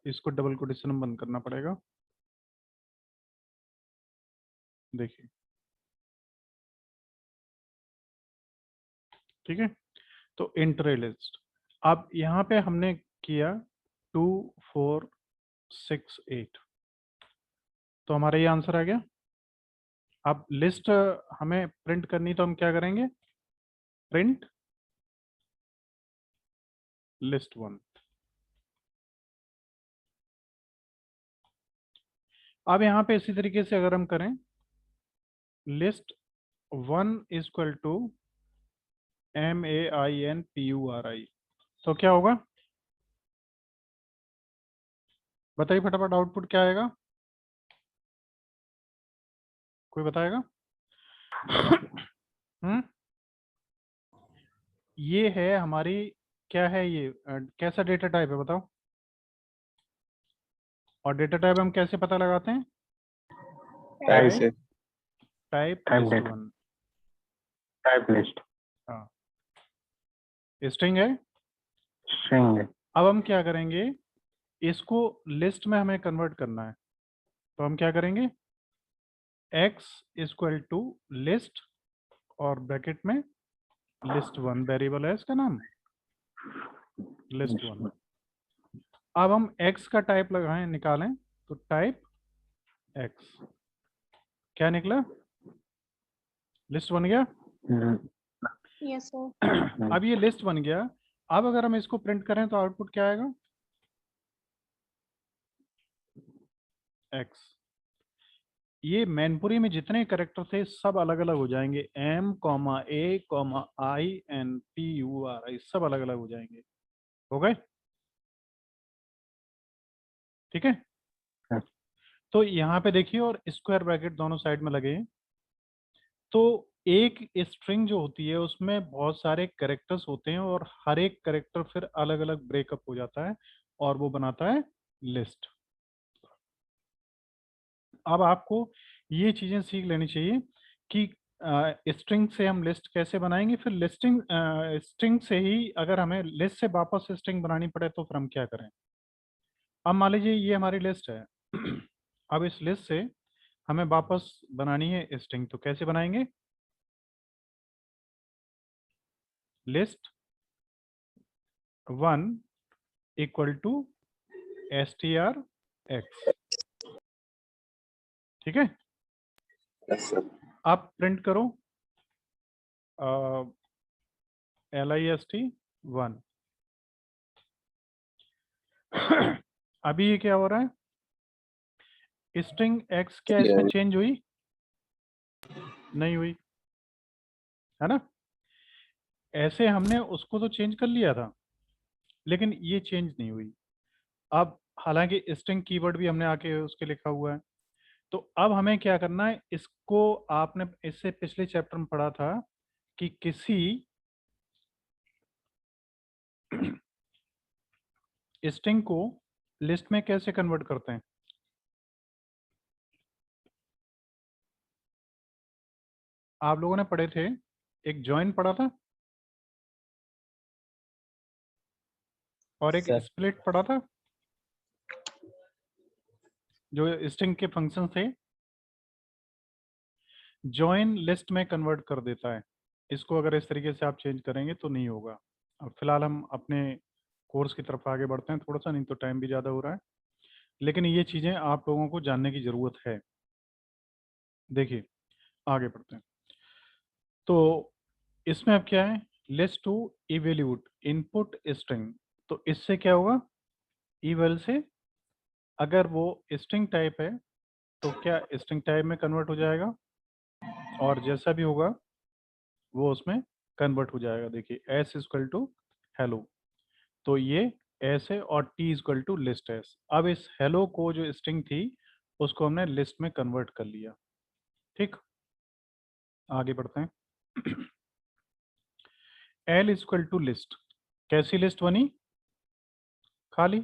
इसको डबल कोटेशन में बंद करना पड़ेगा। देखिए ठीक है, तो एंटर ए लिस्ट। अब यहाँ पे हमने किया 2 4 6 8, तो हमारा ये आंसर आ गया। अब लिस्ट हमें प्रिंट करनी, तो हम क्या करेंगे? Print list 1। अब यहाँ पे इसी तरीके से अगर हम करें लिस्ट 1 इक्वल टू MAINPURI, तो क्या होगा? बताइए फटाफट, आउटपुट क्या आएगा? कोई बताएगा? ये है हमारी, क्या है ये, कैसा डेटा टाइप है बताओ? और डेटा टाइप हम कैसे पता लगाते हैं? टाइप से type Type list data. 1। Type list. हाँ, स्ट्रिंग है। String है. अब हम क्या करेंगे? इसको लिस्ट में हमें कन्वर्ट करना है, तो हम क्या करेंगे? x इक्वल टू लिस्ट, और ब्रैकेट में लिस्ट 1 वेरिएबल है इसका नाम, लिस्ट 1। अब हम x का टाइप लगाएं, निकालें, तो टाइप x क्या निकला? लिस्ट बन गया। Hmm. Yes sir. अब ये लिस्ट बन गया। अब अगर हम इसको प्रिंट करें तो आउटपुट क्या आएगा? x। ये मैनपुरी में जितने करेक्टर थे सब अलग अलग हो जाएंगे, MAINPURI सब अलग अलग हो जाएंगे। हो गए? ठीक है, हाँ। तो यहाँ पे देखिए, और स्क्वायर ब्रैकेट दोनों साइड में लगे हैं। तो एक स्ट्रिंग जो होती है उसमें बहुत सारे कैरेक्टर्स होते हैं और हर एक कैरेक्टर फिर अलग अलग ब्रेकअप हो जाता है और वो बनाता है लिस्ट। अब आपको ये चीजें सीख लेनी चाहिए कि स्ट्रिंग से हम लिस्ट कैसे बनाएंगे, फिर लिस्टिंग स्ट्रिंग से ही अगर हमें लिस्ट से वापस स्ट्रिंग बनानी पड़े तो फिर हम क्या करें। अब मान लीजिए ये हमारी लिस्ट है अब इस लिस्ट से हमें वापस बनानी है स्ट्रिंग, तो कैसे बनाएंगे। लिस्ट 1 इक्वल टू strx, ठीक है। Yes, sir. आप प्रिंट करो list 1। अभी ये क्या हो रहा है, स्ट्रिंग x क्या इसमें Yeah. चेंज हुई, नहीं हुई, है ना। ऐसे हमने उसको तो चेंज कर लिया था लेकिन ये चेंज नहीं हुई। अब हालांकि स्ट्रिंग कीवर्ड भी हमने आके उसके लिखा हुआ है, तो अब हमें क्या करना है, इसको आपने इससे पिछले चैप्टर में पढ़ा था कि किसी स्ट्रिंग को लिस्ट में कैसे कन्वर्ट करते हैं। आप लोगों ने पढ़े थे, एक जॉइन पढ़ा था और एक सर स्प्लिट पढ़ा था, जो स्ट्रिंग के फंक्शन थे। जॉइन लिस्ट में कन्वर्ट कर देता है, इसको अगर इस तरीके से आप चेंज करेंगे तो नहीं होगा। अब फिलहाल हम अपने कोर्स की तरफ आगे बढ़ते हैं थोड़ा सा, नहीं तो टाइम भी ज़्यादा हो रहा है, लेकिन ये चीज़ें आप लोगों को जानने की ज़रूरत है। देखिए आगे बढ़ते हैं, तो इसमें अब क्या है, list to evaluate input string. तो इससे क्या होगा, इवेल से अगर वो स्ट्रिंग टाइप है तो क्या स्ट्रिंग टाइप में कन्वर्ट हो जाएगा और जैसा भी होगा वो उसमें कन्वर्ट हो जाएगा। देखिए एस इक्वल टू हेलो, तो ये एस है और t equal to list s. अब इस हेलो को जो स्ट्रिंग थी उसको हमने लिस्ट में कन्वर्ट कर लिया, ठीक। आगे बढ़ते हैं। एल इक्वल टू लिस्ट, कैसी लिस्ट बनी, खाली।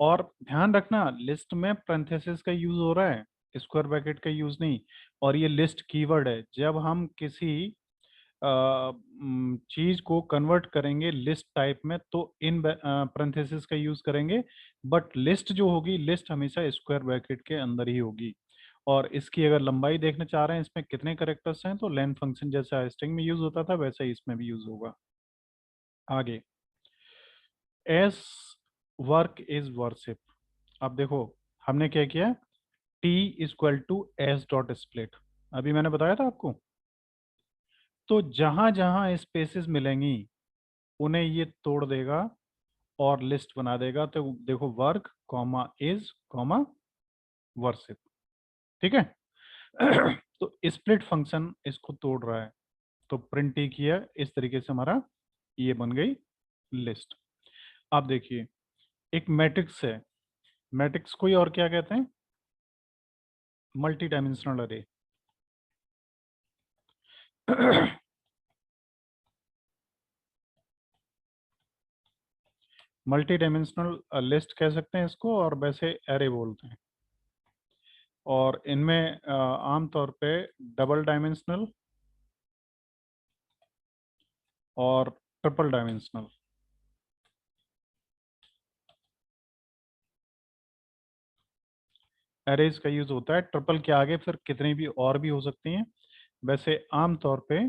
और ध्यान रखना लिस्ट में पैरेंथेसिस का यूज हो रहा है, स्क्वायर ब्रैकेट का यूज नहीं। और ये लिस्ट कीवर्ड है, जब हम किसी चीज को कन्वर्ट करेंगे लिस्ट टाइप में तो इन पैरेंथेसिस का यूज करेंगे, बट लिस्ट जो होगी, लिस्ट हमेशा स्क्वायर ब्रैकेट के अंदर ही होगी। और इसकी अगर लंबाई देखना चाह रहे हैं इसमें कितने करेक्टर्स हैं, तो लेंथ फंक्शन जैसा स्ट्रिंग में यूज होता था वैसा ही इसमें भी यूज होगा। आगे एस वर्क इज वर्शिप। अब देखो हमने क्या किया, t equal to s dot split, अभी मैंने बताया था आपको। तो जहां जहां स्पेसेस मिलेंगी उन्हें ये तोड़ देगा और लिस्ट बना देगा। तो देखो work comma is comma worship, ठीक है। तो स्प्लिट फंक्शन इसको तोड़ रहा है, तो प्रिंट ही किया, इस तरीके से हमारा ये बन गई लिस्ट। अब देखिए एक मैट्रिक्स है, मैट्रिक्स को ही और क्या कहते हैं, मल्टी डायमेंशनल अरे। मल्टी डायमेंशनल लिस्ट कह सकते हैं इसको, और वैसे एरे बोलते हैं। और इनमें आमतौर पे डबल डायमेंशनल और ट्रिपल डायमेंशनल, एरेज का यूज होता है। ट्रिपल के आगे फिर कितनी भी और भी हो सकती हैं, वैसे आमतौर पे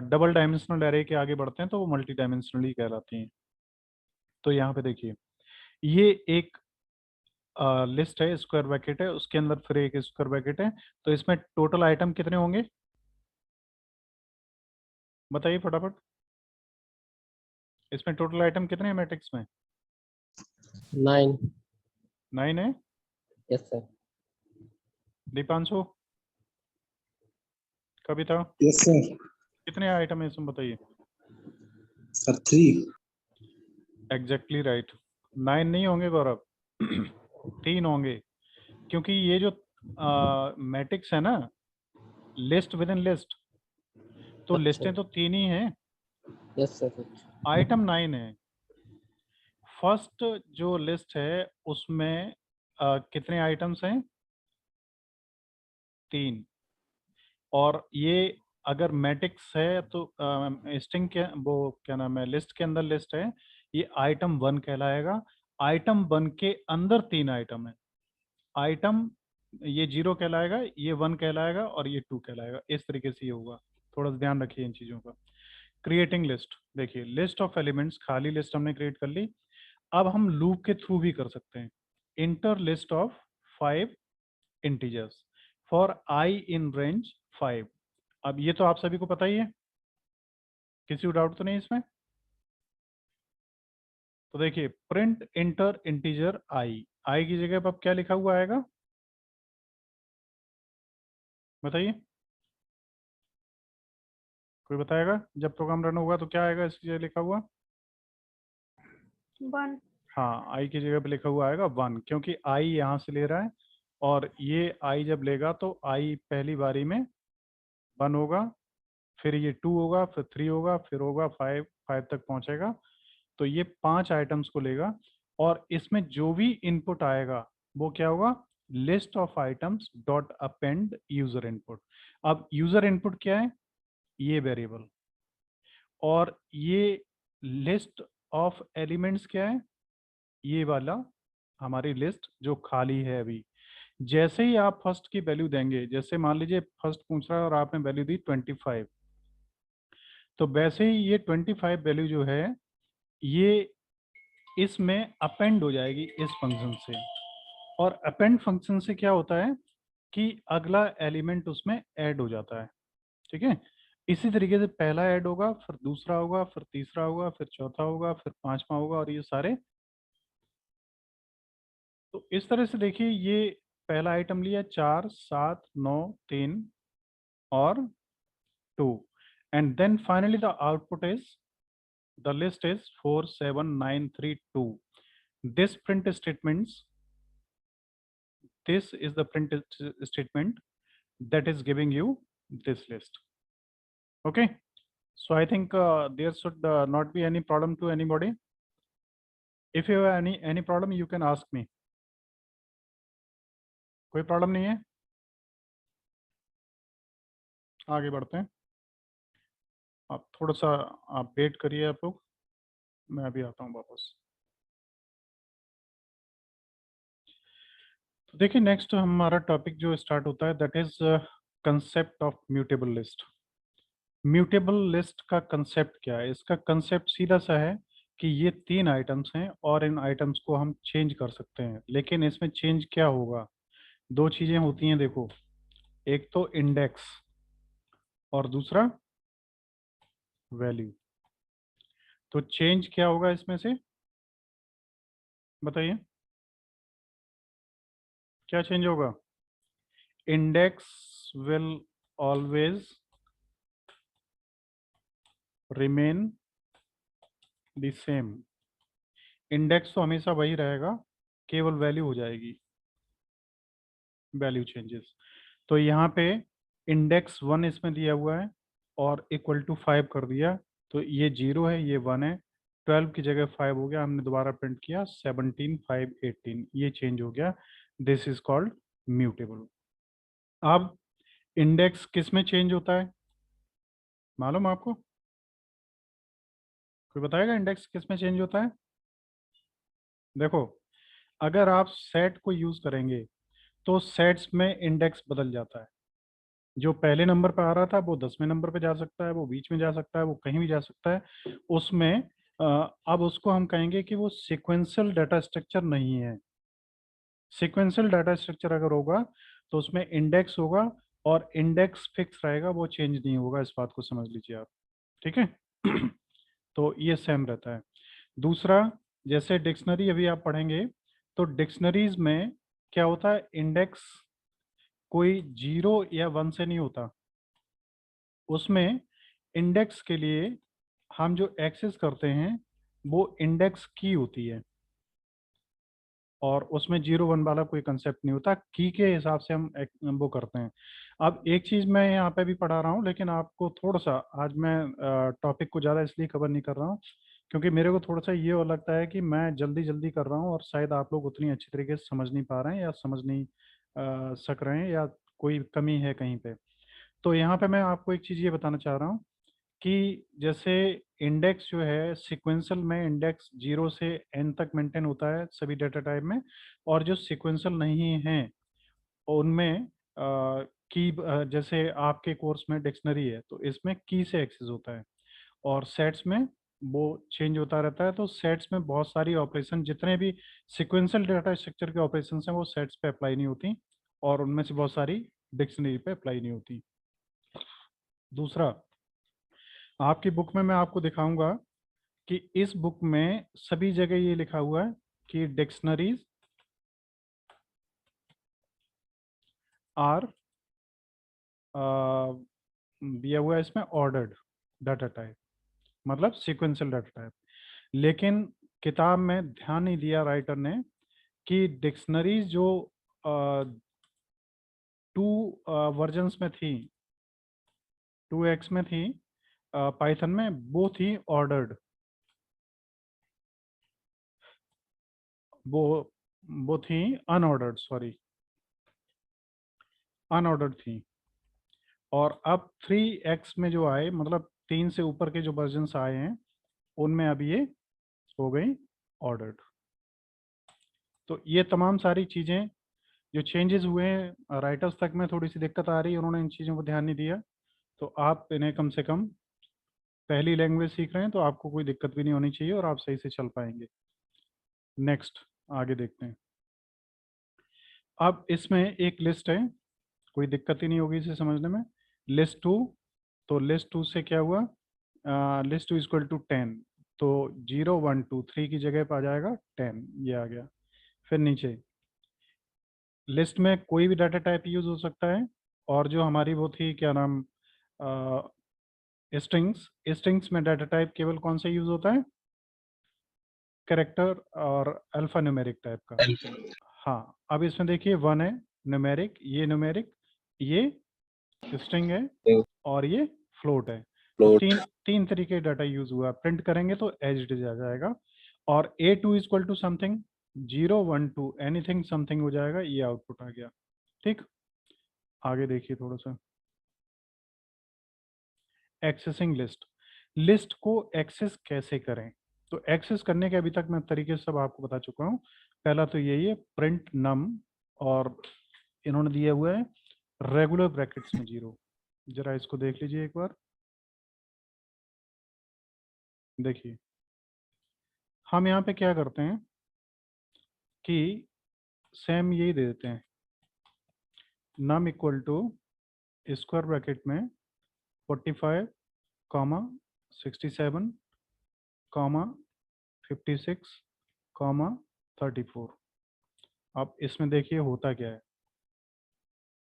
डबल डायमेंशनल एरे के आगे बढ़ते हैं तो वो मल्टी डायमेंशनल ही कहलाती हैं। तो यहाँ पे देखिए ये एक लिस्ट है, स्क्वायर ब्रैकेट है, उसके अंदर फिर एक स्क्वायर ब्रैकेट है। तो इसमें टोटल आइटम कितने होंगे बताइए फटाफट, इसमें टोटल आइटम कितने हैं मैट्रिक्स में, 9। 9 है। Yes sir. Deepanshu, Kavita, yes sir. कितने आइटम है इसमें बताइए। सर 3। एग्जैक्टली राइट, 9 नहीं होंगे गौरव, 3 होंगे, क्योंकि ये जो मैट्रिक्स है ना लिस्ट विद इन लिस्ट, तो अच्छा। लिस्टें तो 3 ही हैं, यस सर। आइटम 9 है। फर्स्ट जो लिस्ट है उसमें कितने आइटम्स हैं? 3। और ये अगर मैट्रिक्स है तो स्ट्रिंग के वो क्या नाम है, लिस्ट के अंदर लिस्ट है, ये आइटम 1 कहलाएगा। आइटम 1 के अंदर 3 आइटम है। आइटम ये 0 कहलाएगा, ये 1 कहलाएगा और ये 2 कहलाएगा। इस तरीके से ये होगा, थोड़ा सा ध्यान रखिए इन चीज़ों का। क्रिएटिंग लिस्ट, देखिए लिस्ट ऑफ एलिमेंट्स, खाली लिस्ट हमने क्रिएट कर ली। अब हम लूप के थ्रू भी कर सकते हैं। Inter list of 5 integers for I in range 5। अब ये तो आप सभी को पता ही है, किसी को डाउट तो नहीं इसमें? तो देखिए प्रिंट इंटर इंटीजर आई की जगह पर अब क्या लिखा हुआ आएगा बताइए, कोई बताएगा? जब प्रोग्राम रन होगा तो क्या आएगा इसकी जगह लिखा हुआ? 1। हाँ, आई की जगह पे लिखा हुआ आएगा 1, क्योंकि आई यहाँ से ले रहा है और ये आई जब लेगा तो आई पहली बारी में 1 होगा, फिर ये 2 होगा, फिर 3 होगा, फिर होगा 5 तक पहुंचेगा। तो ये 5 आइटम्स को लेगा और इसमें जो भी इनपुट आएगा वो क्या होगा? List of items dot append user input. अब यूजर इनपुट क्या है? ये वेरिएबल। और ये लिस्ट ऑफ एलिमेंट्स क्या है? ये वाला हमारी लिस्ट जो खाली है अभी। जैसे ही आप फर्स्ट की वैल्यू देंगे, जैसे मान लीजिए फर्स्ट पूछ रहा है और आपने वैल्यू दी 25, तो वैसे ही ये 25 वैल्यू जो है ये इसमें अपेंड हो जाएगी इस फंक्शन से। और अपेंड फंक्शन से क्या होता है कि अगला एलिमेंट उसमें ऐड हो जाता है। ठीक है, इसी तरीके से पहला ऐड होगा, फिर दूसरा होगा, फिर तीसरा होगा, फिर चौथा होगा, फिर पांचवा होगा, और ये सारे। तो इस तरह से देखिए, ये पहला आइटम लिया 4 7 9 3 और 2, and then finally the output is the list is 4 7 9 3 2. This print statements, this is the print statement that is giving you this list. Okay, so I think there should not be any problem to anybody. If you have any problem you can ask me. कोई problem नहीं है? आगे बढ़ते हैं। आप थोड़ा सा आप वेट करिए आप लोग, मैं अभी आता हूँ वापस। तो देखिए नेक्स्ट हमारा टॉपिक जो स्टार्ट होता है that is concept of mutable list. Mutable list का कंसेप्ट क्या है? इसका कंसेप्ट सीधा सा है कि ये 3 आइटम्स हैं और इन आइटम्स को हम चेंज कर सकते हैं। लेकिन इसमें चेंज क्या होगा? 2 चीजें होती हैं देखो, एक तो इंडेक्स और दूसरा वैल्यू। तो चेंज क्या होगा इसमें से बताइए, क्या चेंज होगा? Index will always remain the same. Index तो हमेशा वही रहेगा, केवल वैल्यू हो जाएगी, वैल्यू चेंजेस। तो यहाँ पे इंडेक्स 1 इसमें दिया हुआ है और इक्वल टू 5 कर दिया, तो ये 0 है, ये 1 है। 12 की जगह 5 हो गया, हमने दोबारा प्रिंट किया 17 5 18, ये चेंज हो गया। This is called mutable. अब इंडेक्स किस में चेंज होता है मालूम आपको? कोई बताएगा इंडेक्स किस में चेंज होता है? देखो, अगर आप सेट को यूज करेंगे तो सेट्स में इंडेक्स बदल जाता है। जो पहले नंबर पर आ रहा था वो 10वें नंबर पे जा सकता है, वो बीच में जा सकता है, वो कहीं भी जा सकता है उसमें। अब उसको हम कहेंगे कि वो सीक्वेंशियल डाटा स्ट्रक्चर नहीं है। सीक्वेंशियल डाटा स्ट्रक्चर अगर होगा तो उसमें इंडेक्स होगा और इंडेक्स फिक्स रहेगा, वो चेंज नहीं होगा। इस बात को समझ लीजिए आप, ठीक है? तो ये सेम रहता है। दूसरा, जैसे डिक्शनरी अभी आप पढ़ेंगे तो डिक्शनरीज में क्या होता है? इंडेक्स कोई 0 या 1 से नहीं होता। उसमें इंडेक्स के लिए हम जो एक्सेस करते हैं वो इंडेक्स की होती है। और उसमें 0 1 वाला कोई कंसेप्ट नहीं होता, की के हिसाब से हम वो करते हैं। अब एक चीज मैं यहाँ पे भी पढ़ा रहा हूँ, लेकिन आपको थोड़ा सा आज मैं टॉपिक को ज़्यादा इसलिए कवर नहीं कर रहा हूँ क्योंकि मेरे को थोड़ा सा ये और लगता है कि मैं जल्दी जल्दी कर रहा हूँ और शायद आप लोग उतनी अच्छी तरीके से समझ नहीं पा रहे हैं या समझ नहीं सक रहे हैं या कोई कमी है कहीं पे। तो यहाँ पे मैं आपको एक चीज़ ये बताना चाह रहा हूँ कि जैसे इंडेक्स जो है सीक्वेंशियल में इंडेक्स 0 से n तक मेंटेन होता है सभी डेटा टाइप में, और जो सीक्वेंशियल नहीं है उनमें की जैसे आपके कोर्स में डिक्शनरी है तो इसमें की से एक्सेस होता है, और सेट्स में वो चेंज होता रहता है। तो सेट्स में बहुत सारी ऑपरेशन, जितने भी सीक्वेंशियल डेटा स्ट्रक्चर के ऑपरेशन हैं वो सेट्स पे अप्लाई नहीं होती, और उनमें से बहुत सारी डिक्शनरी पे अप्लाई नहीं होती। दूसरा, आपकी बुक में मैं आपको दिखाऊंगा कि इस बुक में सभी जगह ये लिखा हुआ है कि डिक्शनरीज आर दिया हुआ है इसमें ऑर्डर्ड डाटा टाइप, मतलब सीक्वेंशियल डाटा टाइप। लेकिन किताब में ध्यान नहीं दिया राइटर ने कि डिक्शनरीज जो 2 वर्जन्स में थी, 2x में थी पाइथन में, वो थी ऑर्डर्ड, वो वो थी अनऑर्डर्ड, सॉरी अनऑर्डर्ड थी। और अब 3x में जो आए, मतलब 3 से ऊपर के जो वर्जन्स आए हैं उनमें अब ये हो गई ऑर्डर्ड। तो ये तमाम सारी चीज़ें जो चेंजेस हुए हैं राइटर्स तक में थोड़ी सी दिक्कत आ रही है, उन्होंने इन चीज़ों को ध्यान नहीं दिया। तो आप इन्हें कम से कम पहली लैंग्वेज सीख रहे हैं तो आपको कोई दिक्कत भी नहीं होनी चाहिए और आप सही से चल पाएंगे। नेक्स्ट आगे देखते हैं। अब इसमें एक लिस्ट है, कोई दिक्कत ही नहीं होगी इसे समझने में। लिस्ट 2, तो लिस्ट 2 से क्या हुआ, लिस्ट 2 इक्वल टू 10, तो 0 1 2 3 की जगह पर आ जाएगा 10, ये आ गया। फिर नीचे लिस्ट में कोई भी डाटा टाइप यूज हो सकता है, और जो हमारी वो थी क्या नाम, स्ट्रिंग्स, स्ट्रिंग्स में डाटा टाइप केवल कौन सा यूज होता है, कैरेक्टर और अल्फा न्यूमेरिक टाइप का। हाँ, अब इसमें देखिए 1 है न्यूमेरिक, ये स्ट्रिंग है, और ये फ्लोट है। तो Float. तीन तरीके डाटा यूज हुआ। प्रिंट करेंगे तो एज इट इज आ जाएगा, और A2 equal to something, 0 1 2 anything something हो जाएगा, ये आउटपुट आ गया। ठीक, आगे देखिए थोड़ा सा। एक्सेसिंग लिस्ट, लिस्ट को एक्सेस कैसे करें। तो एक्सेस करने के अभी तक मैं तरीके सब आपको बता चुका हूँ। पहला तो यही है प्रिंट नम, और इन्होंने दिया हुआ है रेगुलर ब्रैकेट्स में 0। जरा इसको देख लीजिए एक बार, देखिए हम यहाँ पे क्या करते हैं कि सेम यही दे देते हैं, num equal to square bracket में 45 कॉमा 67 कॉमा 56 कॉमा 34। अब इसमें देखिए होता क्या है,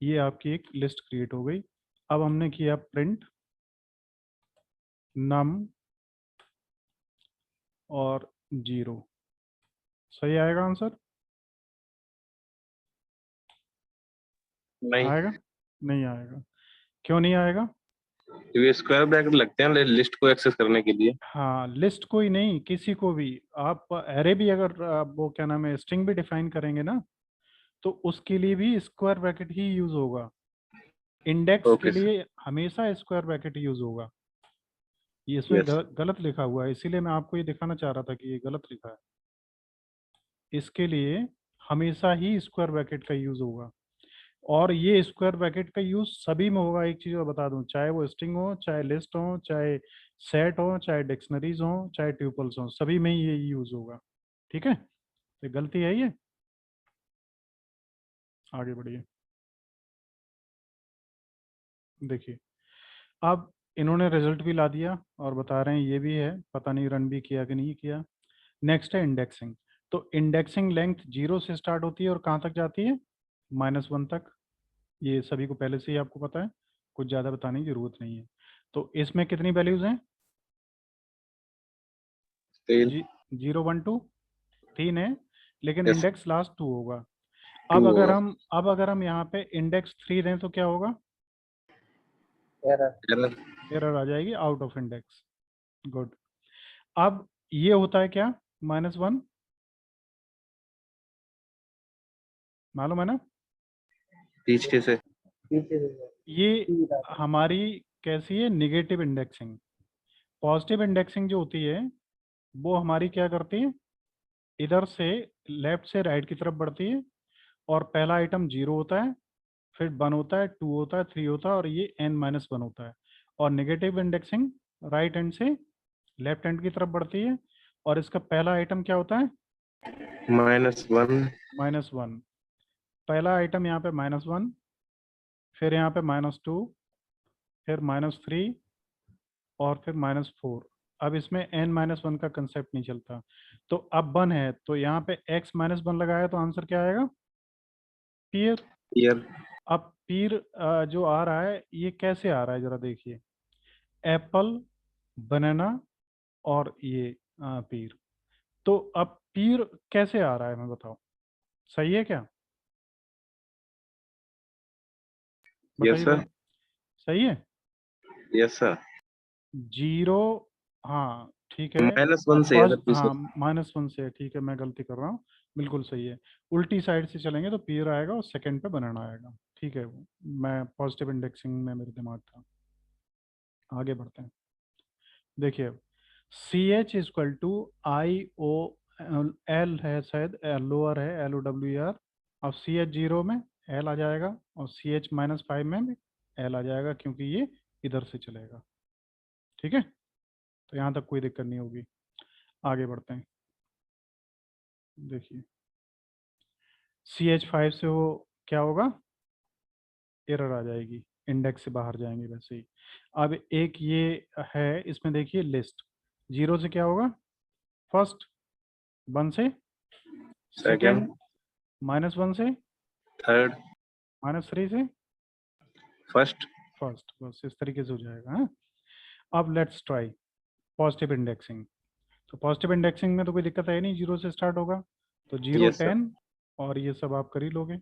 ये आपकी एक लिस्ट क्रिएट हो गई। अब हमने किया प्रिंट नम और 0, सही आएगा आंसर, नहीं, आएगा? नहीं आएगा, क्यों नहीं आएगा? ये स्क्वायर ब्रैकेट लगते हैं लिस्ट को एक्सेस करने के लिए। हाँ, लिस्ट को ही नहीं, किसी को भी आप एरे भी अगर वो क्या नाम है स्ट्रिंग भी डिफाइन करेंगे ना, तो उसके लिए भी स्क्वायर ब्रैकेट ही यूज होगा। इंडेक्स के ओके सर। लिए हमेशा स्क्वायर ब्रैकेट यूज होगा। ये इसमें यस। गलत लिखा हुआ है, इसीलिए मैं आपको ये दिखाना चाह रहा था कि ये गलत लिखा है। इसके लिए हमेशा ही स्क्वायर ब्रैकेट का यूज होगा, और ये स्क्वायर ब्रैकेट का यूज सभी में होगा। एक चीज और बता दूं, चाहे वो स्ट्रिंग हो, चाहे लिस्ट हो, चाहे सेट हो, चाहे डिक्शनरीज हो, चाहे ट्यूपल्स हो, सभी में ही ये यूज होगा। ठीक है, तो गलती है ये, आगे बढ़िए। देखिए अब इन्होंने रिजल्ट भी ला दिया और बता रहे हैं ये भी है, पता नहीं रन भी किया कि नहीं किया। नेक्स्ट है इंडेक्सिंग। तो इंडेक्सिंग लेंथ 0 से स्टार्ट होती है और कहाँ तक जाती है, -1 तक। ये सभी को पहले से ही आपको पता है, कुछ ज़्यादा बताने की जरूरत नहीं है। तो इसमें कितनी वैल्यूज हैं, 3। 0 1 2 3 है, लेकिन Yes. इंडेक्स लास्ट 2 होगा। अब होगा। अगर हम यहाँ पे इंडेक्स 3 दें तो क्या होगा? एरर। एरर आ जाएगी, आउट ऑफ इंडेक्स। गुड। अब ये होता है क्या? -1, मालूम है ना? पीछे से। ये हमारी कैसी है? Negative indexing. पॉजिटिव इंडेक्सिंग जो होती है वो हमारी क्या करती है? इधर से लेफ्ट से राइट की तरफ बढ़ती है, और पहला आइटम 0 होता है, फिर 1 होता है, 2 होता है, 3 होता है, और ये n-1 होता है। और नेगेटिव इंडेक्सिंग राइट हैंड से लेफ्ट हैंड की तरफ बढ़ती है, और इसका पहला आइटम क्या होता है? -1। -1। पहला आइटम यहाँ पे -1, फिर यहाँ पे -2, फिर -3, और फिर -4। अब इसमें n-1 का कंसेप्ट नहीं चलता। तो अब 1 है, तो यहाँ पे x-1 लगाया तो आंसर क्या आएगा? पीयर। ईयर। अब पीर जो आ रहा है ये कैसे आ रहा है जरा देखिए। एप्पल, बनाना, और ये पीर। तो अब पीर कैसे आ रहा है मैं बताओ, सही है क्या? यस बताइए सर। बताइए। सही है। Yes sir. 0, हाँ ठीक है। -1 से है सर फर्स्ट, पीछे। हाँ -1 से है, ठीक है, मैं गलती कर रहा हूँ। बिल्कुल सही है। उल्टी साइड से चलेंगे तो पीर आएगा और सेकंड पे बनाना आएगा। ठीक है, मैं पॉजिटिव इंडेक्सिंग में मेरे दिमाग था। आगे बढ़ते हैं। देखिए, CH=IOL है, शायद लोअर है, LOWER। अब CH0 में L आ जाएगा, और CH-5 में भी L आ जाएगा, क्योंकि ये इधर से चलेगा। ठीक है, तो यहाँ तक कोई दिक्कत नहीं होगी। आगे बढ़ते हैं। देखिए, CH5 से वो क्या होगा? एरर आ जाएगी, इंडेक्स से बाहर जाएंगे वैसे ही। अब एक ये है, इसमें देखिए लिस्ट। 0 से क्या होगा? फर्स्ट, 1 से सेकंड। सेकंड, -1 से, थर्ड। -3 से फर्स्ट। फर्स्ट। बस इस तरीके से हो जाएगा। हाँ? अब लेट्स ट्राई पॉजिटिव इंडेक्सिंग। तो पॉजिटिव इंडेक्सिंग में तो कोई दिक्कत है नहीं, 0 से स्टार्ट होगा, तो 0, यस सर। 10, और ये सब आप कर ही लोगे।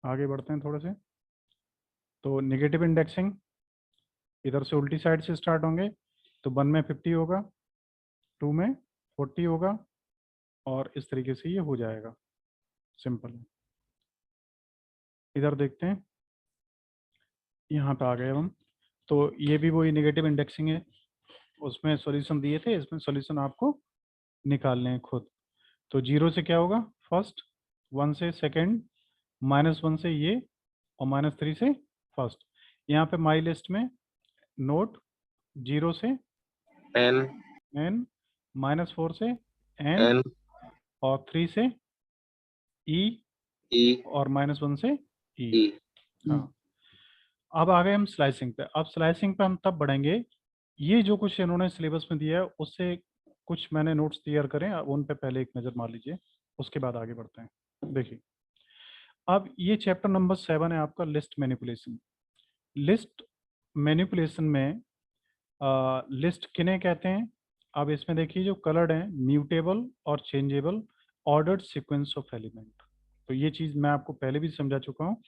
आगे बढ़ते हैं थोड़े से। तो नेगेटिव इंडेक्सिंग इधर से उल्टी साइड से स्टार्ट होंगे, तो 1 में 50 होगा, 2 में 40 होगा, और इस तरीके से ये हो जाएगा। सिंपल है। इधर देखते हैं, यहाँ पे आ गए हम। तो ये भी वही नेगेटिव इंडेक्सिंग है, उसमें सॉल्यूशन दिए थे, इसमें सॉल्यूशन आपको निकालने हैं खुद। तो 0 से क्या होगा? फर्स्ट, 1 से सेकंड, -1 से ये, और -3 से फर्स्ट। यहाँ पे माई लिस्ट में नोट 0 से एन। n, -4 से n, एन। और 3 से e, ई। और -1 से e। ई। हाँ, अब आ गए हम स्लाइसिंग पे। अब स्लाइसिंग पे हम तब बढ़ेंगे, ये जो कुछ इन्होंने सिलेबस में दिया है उससे कुछ मैंने नोट्स तैयार करें, अब उन पे पहले एक नज़र मार लीजिए, उसके बाद आगे बढ़ते हैं। देखिए, अब ये चैप्टर नंबर 7 है आपका, लिस्ट मैनिपुलेशन। लिस्ट मैनिपुलेशन में लिस्ट किन्हें कहते हैं? अब इसमें देखिए, जो कलर्ड हैं, म्यूटेबल और changeable ordered sequence of element. तो ये चीज़ मैं आपको पहले भी समझा चुका हूँ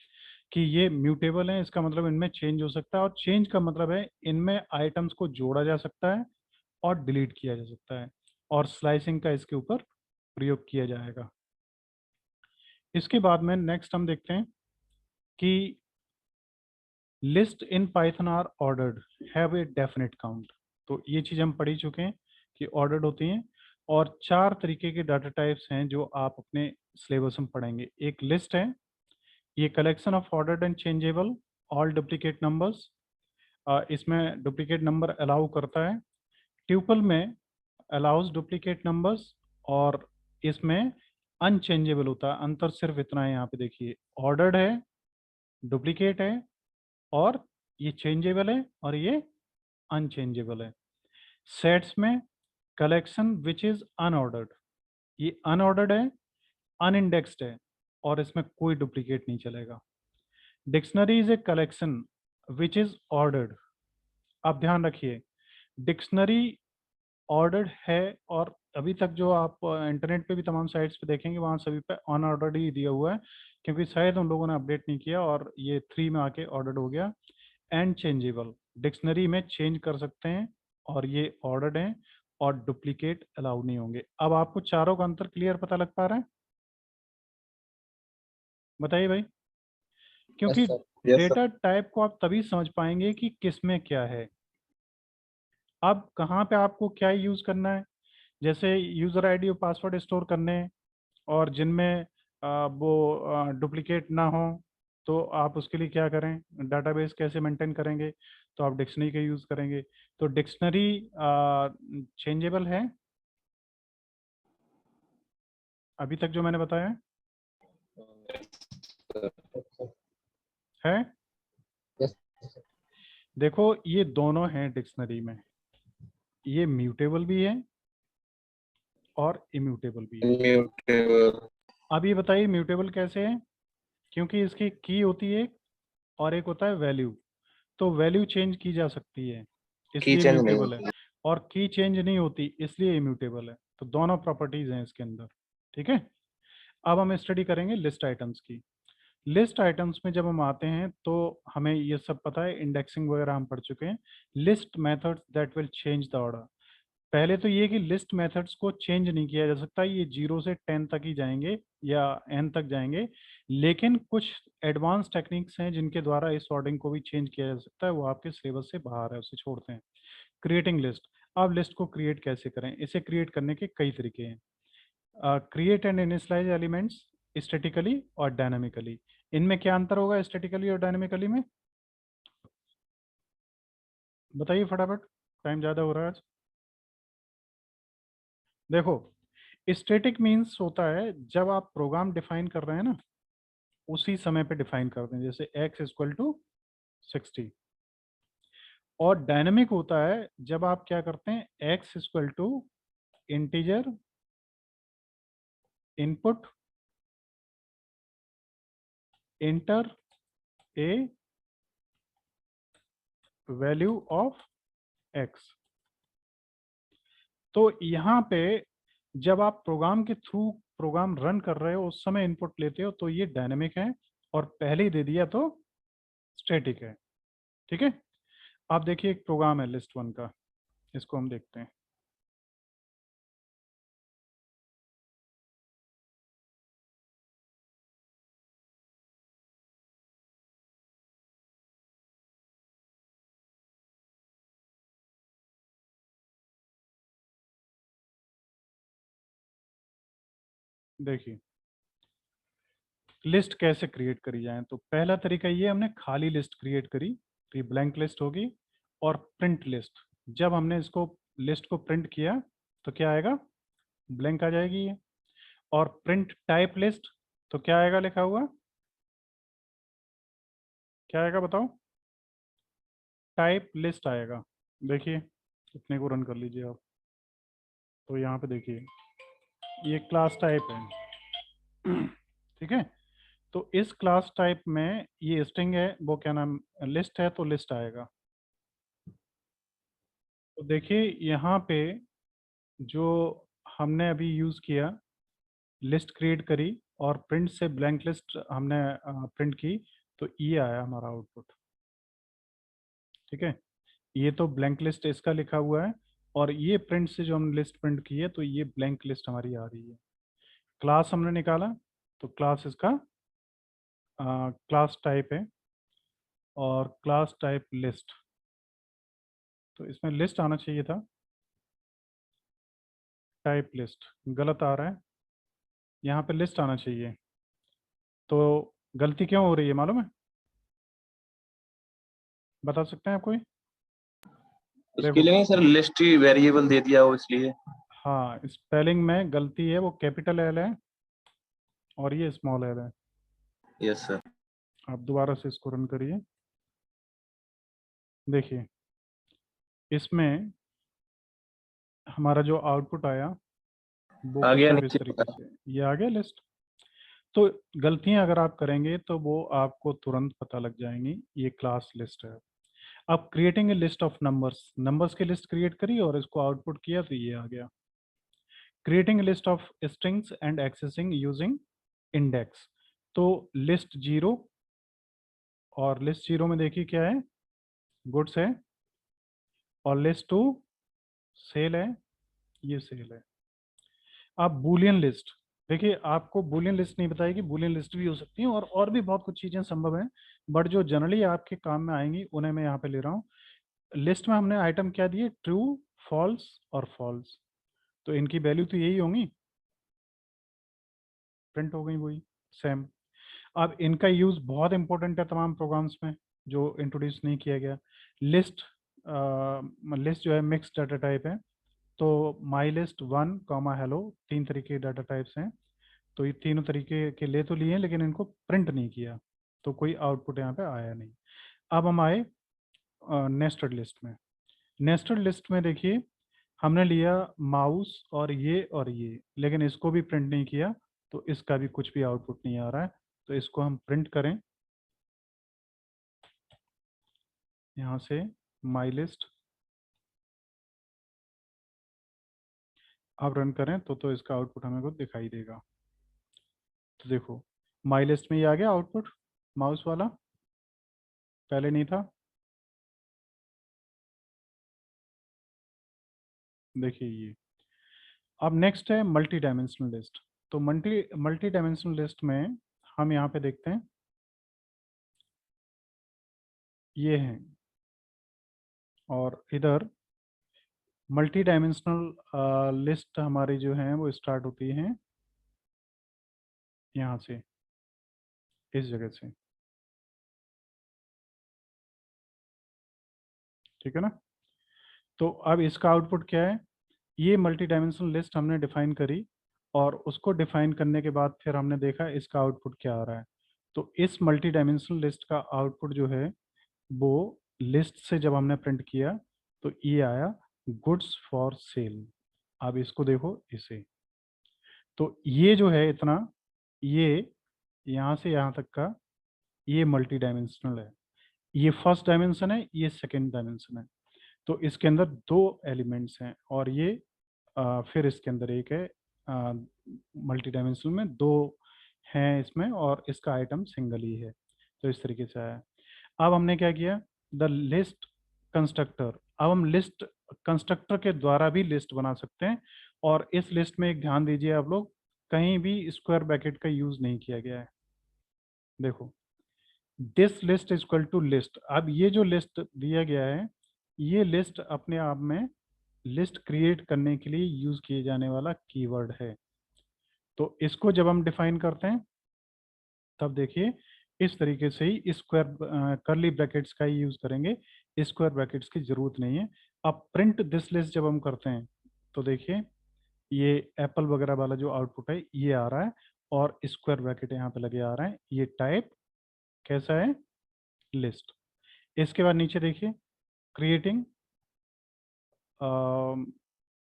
कि ये म्यूटेबल है, इसका मतलब इनमें चेंज हो सकता है, और चेंज का मतलब है इनमें आइटम्स को जोड़ा जा सकता है और डिलीट किया जा सकता है, और स्लाइसिंग का इसके ऊपर प्रयोग किया जाएगा। इसके बाद में नेक्स्ट हम देखते हैं कि list in Python are ordered, have a definite count. तो ये चीज़ हम पढ़ ही चुके हैं कि ऑर्डर्ड होती हैं, और 4 तरीके के डाटा टाइप्स हैं जो आप अपने सिलेबस में पढ़ेंगे। एक लिस्ट है, ये collection of ordered and changeable all duplicate numbers, इसमें डुप्लीकेट नंबर अलाउ करता है। ट्यूपल में अलाउज डुप्लीकेट नंबर्स, और इसमें अनचेंजेबल होता है। अंतर सिर्फ इतना है, यहाँ पे देखिए, ऑर्डर्ड है, डुप्लीकेट है, और ये चेंजेबल है, और ये अनचेंजेबल है। सेट्स में कलेक्शन विच इज अनऑर्डर्ड, ये अनऑर्डर्ड है, अनइंडेक्स्ड है, और इसमें कोई डुप्लीकेट नहीं चलेगा। Dictionary is a collection which is ordered. अब ध्यान रखिए, डिक्शनरी ऑर्डर्ड है, और अभी तक जो आप इंटरनेट पे भी तमाम साइट्स पे देखेंगे वहाँ सभी पे अनऑर्डर्ड ही दिया हुआ है, क्योंकि शायद उन लोगों ने अपडेट नहीं किया और ये 3 में आके ऑर्डर्ड हो गया। एंड चेंजेबल, डिक्शनरी में चेंज कर सकते हैं और ये ऑर्डर्ड हैं, और डुप्लीकेट अलाउड नहीं होंगे। अब आपको चारों का अंतर क्लियर पता लग पा रहा है? बताइए भाई। क्योंकि yes sir. Yes sir. Data type को आप तभी समझ पाएंगे कि किस में क्या है। अब कहाँ पे आपको क्या यूज़ करना है, जैसे यूज़र आईडी और पासवर्ड स्टोर करने हैं, और जिनमें वो डुप्लीकेट ना हो, तो आप उसके लिए क्या करें, डाटाबेस कैसे मेंटेन करेंगे, तो आप डिक्शनरी का यूज़ करेंगे। तो डिक्शनरी चेंजेबल है अभी तक जो मैंने बताया है। यस देखो ये दोनों हैं डिक्शनरी में, ये म्यूटेबल भी है और इम्यूटेबल भी है। इम्यूटेबल। अब ये बताइए म्यूटेबल कैसे है, क्योंकि इसकी की होती है और एक होता है वैल्यू, तो वैल्यू चेंज की जा सकती है की इसलिए चेंज नहीं म्यूटेबल है, होती। और की चेंज नहीं होती इसलिए इम्यूटेबल है। तो दोनों प्रॉपर्टीज हैं इसके अंदर, ठीक है। अब हम स्टडी करेंगे लिस्ट आइटम्स की। लिस्ट आइटम्स में जब हम आते हैं तो हमें ये सब पता है, इंडेक्सिंग वगैरह हम पढ़ चुके हैं। List methods that will change the order. पहले तो ये कि लिस्ट मेथड्स को चेंज नहीं किया जा सकता, ये 0 से 10 तक ही जाएंगे या n तक जाएंगे, लेकिन कुछ एडवांस टेक्निक्स हैं जिनके द्वारा इस ऑर्डरिंग को भी चेंज किया जा सकता है, वो आपके सिलेबस से बाहर है, उसे छोड़ते हैं। Creating list. अब लिस्ट को क्रिएट कैसे करें, इसे क्रिएट करने के कई तरीके हैं। Create and initialize elements statically और डायनामिकली। इनमें क्या अंतर होगा स्टैटिकली और डायनामिकली में, बताइए फटाफट, टाइम ज़्यादा हो रहा है आज। देखो स्टैटिक मीन्स होता है जब आप प्रोग्राम डिफाइन कर रहे हैं ना, उसी समय पे डिफाइन कर दें, जैसे x इक्वल टू 60। और डायनेमिक होता है जब आप क्या करते हैं, x equal to integer input enter a value of x। तो यहाँ पे जब आप प्रोग्राम के थ्रू प्रोग्राम रन कर रहे हो उस समय इनपुट लेते हो तो ये डायनेमिक है, और पहले ही दे दिया तो स्टैटिक है, ठीक है। आप देखिए एक प्रोग्राम है लिस्ट वन का, इसको हम देखते हैं। देखिए लिस्ट कैसे क्रिएट करी जाए, तो पहला तरीका ये, हमने खाली लिस्ट क्रिएट करी तो ये ब्लैंक लिस्ट होगी। और प्रिंट लिस्ट, जब हमने इसको लिस्ट को प्रिंट किया तो क्या आएगा, ब्लैंक आ जाएगी ये। और प्रिंट टाइप लिस्ट, तो क्या आएगा लिखा हुआ, क्या आएगा बताओ, टाइप लिस्ट आएगा। देखिए इतने को रन कर लीजिए आप, तो यहाँ पे देखिए ये क्लास टाइप है ठीक है। तो इस क्लास टाइप में ये स्ट्रिंग है, वो क्या नाम, लिस्ट है, तो लिस्ट आएगा। तो देखिए यहाँ पे जो हमने अभी यूज़ किया, लिस्ट क्रिएट करी और प्रिंट से ब्लैंक लिस्ट हमने प्रिंट की, तो ये आया हमारा आउटपुट, ठीक है। ये तो ब्लैंक लिस्ट इसका लिखा हुआ है, और ये प्रिंट से जो हमने लिस्ट प्रिंट की है तो ये ब्लैंक लिस्ट हमारी आ रही है। क्लास हमने निकाला, तो क्लास इसका क्लास टाइप है, और क्लास टाइप लिस्ट, तो इसमें लिस्ट आना चाहिए था, टाइप लिस्ट गलत आ रहा है, यहाँ पे लिस्ट आना चाहिए। तो गलती क्यों हो रही है मालूम है, बता सकते हैं आप कोई? उसके देखो लिए नहीं सर, लिस्ट ही वेरिएबल दे दिया हो इसलिए। हाँ, स्पेलिंग में गलती है, वो कैपिटल एल है और ये स्मॉल एल है। Yes sir. आप दोबारा से इसको रन करिए, देखिए इसमें हमारा जो आउटपुट आया वो आ कुछ गया अब इस नीचे। तरीके से, ये आ गया लिस्ट। तो गलतियां अगर आप करेंगे तो वो आपको तुरंत पता लग जाएंगी, ये क्लास लिस्ट है। अब creating a list of numbers, numbers की लिस्ट क्रिएट करी और इसको आउटपुट किया तो ये आ गया। Creating a list of strings and accessing using index, तो लिस्ट 0 और लिस्ट 0 में देखिए क्या है, गुड्स है, और लिस्ट 2 सेल है, ये सेल है। अब बूलियन लिस्ट, देखिए आपको बूलियन लिस्ट नहीं बताएगी, बूलियन लिस्ट भी हो सकती है और भी बहुत कुछ चीज़ें संभव हैं, बट जो जनरली आपके काम में आएंगी उन्हें मैं यहाँ पे ले रहा हूँ। लिस्ट में हमने आइटम क्या दिए, ट्रू, फॉल्स और फॉल्स, तो इनकी वैल्यू तो यही होंगी, प्रिंट हो गई वही सेम। अब इनका यूज़ बहुत इंपॉर्टेंट है तमाम प्रोग्राम्स में जो इंट्रोड्यूस नहीं किया गया। लिस्ट लिस्ट जो है मिक्स डाटा टाइप है, तो माई लिस्ट 1 कॉमा हेलो 3 तरीके के डाटा टाइप्स हैं, तो ये तीनों तरीके के ले तो लिए लेकिन इनको प्रिंट नहीं किया, तो कोई आउटपुट यहाँ पे आया नहीं। अब हम आए नेस्टेड लिस्ट में। नेस्टेड लिस्ट में देखिए हमने लिया माउस और ये, लेकिन इसको भी प्रिंट नहीं किया, तो इसका भी कुछ भी आउटपुट नहीं आ रहा है, तो इसको हम प्रिंट करें यहाँ से माई लिस्ट, आप रन करें तो इसका आउटपुट हमें को दिखाई देगा। तो देखो माई लिस्ट में ये आ गया आउटपुट, माउस वाला, पहले नहीं था, देखिए ये। अब नेक्स्ट है मल्टी डायमेंशनल लिस्ट, तो मल्टी डायमेंशनल लिस्ट में हम यहाँ पे देखते हैं ये हैं, और इधर मल्टी डायमेंशनल लिस्ट हमारी जो है वो स्टार्ट होती है यहाँ से, इस जगह से, ठीक है ना। तो अब इसका आउटपुट क्या है, ये मल्टी डायमेंशनल लिस्ट हमने डिफाइन करी और उसको डिफाइन करने के बाद फिर हमने देखा इसका आउटपुट क्या आ रहा है। तो इस मल्टी डायमेंशनल लिस्ट का आउटपुट जो है वो लिस्ट से जब हमने प्रिंट किया तो ये आया गुड्स फॉर सेल। अब इसको देखो इसे, तो ये जो है इतना, ये यहाँ से यहाँ तक का ये मल्टी डायमेंशनल है, ये फर्स्ट डायमेंशन है, ये सेकेंड डायमेंशन है, तो इसके अंदर 2 एलिमेंट्स हैं और ये फिर इसके अंदर एक है, मल्टी डायमेंशनल में 2 हैं इसमें और इसका आइटम सिंगल ही है, तो इस तरीके से आया। अब हमने क्या किया, द लिस्ट कंस्ट्रक्टर, अब हम लिस्ट कंस्ट्रक्टर के द्वारा भी लिस्ट बना सकते हैं, और इस लिस्ट में एक ध्यान दीजिए आप लोग, कहीं भी स्क्वायर ब्रैकेट का यूज नहीं किया गया है। देखो this list is equal to list, अब ये जो लिस्ट दिया गया है ये लिस्ट अपने आप में लिस्ट क्रिएट करने के लिए यूज किए जाने वाला कीवर्ड है, तो इसको जब हम डिफाइन करते हैं तब देखिए इस तरीके से ही स्क्वायर करली ब्रैकेट्स का ही यूज करेंगे, स्क्वायर ब्रैकेट्स की जरूरत नहीं है। अब प्रिंट दिस लिस्ट जब हम करते हैं तो देखिए ये एप्पल वगैरह वाला जो आउटपुट है ये आ रहा है और स्क्वायर ब्रैकेट यहाँ पे लगे आ रहे हैं, ये टाइप कैसा है, लिस्ट। इसके बाद नीचे देखिए creating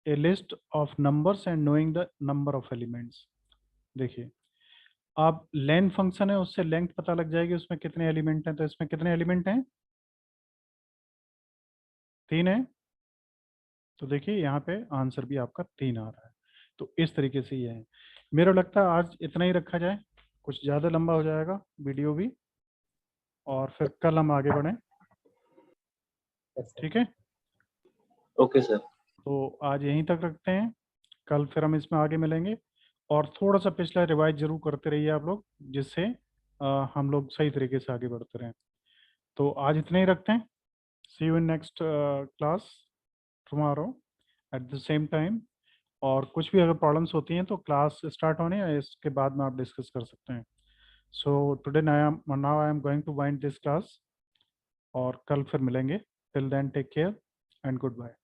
a list of numbers and knowing the number of elements. देखिए आप लेन फंक्शन है उससे लेंथ पता लग जाएगी उसमें कितने एलिमेंट हैं, तो इसमें कितने एलिमेंट हैं, 3 है, तो देखिए यहाँ पे आंसर भी आपका 3 आ रहा है। तो इस तरीके से ये है। मेरा लगता है आज इतना ही रखा जाए, कुछ ज़्यादा लंबा हो जाएगा वीडियो भी, और फिर कल हम आगे बढ़ें, ठीक है। Okay sir. तो आज यहीं तक रखते हैं, कल फिर हम इसमें आगे मिलेंगे, और थोड़ा सा पिछला रिवाइज जरूर करते रहिए आप लोग, जिससे हम लोग सही तरीके से आगे बढ़ते रहें। तो आज इतना ही रखते हैं, see you in next class tomorrow at the same time, और कुछ भी अगर प्रॉब्लम्स होती हैं तो क्लास स्टार्ट होने या इसके बाद में आप डिस्कस कर सकते हैं। So today now I am going to wind this class, और कल फिर मिलेंगे। Till then take care and good bye.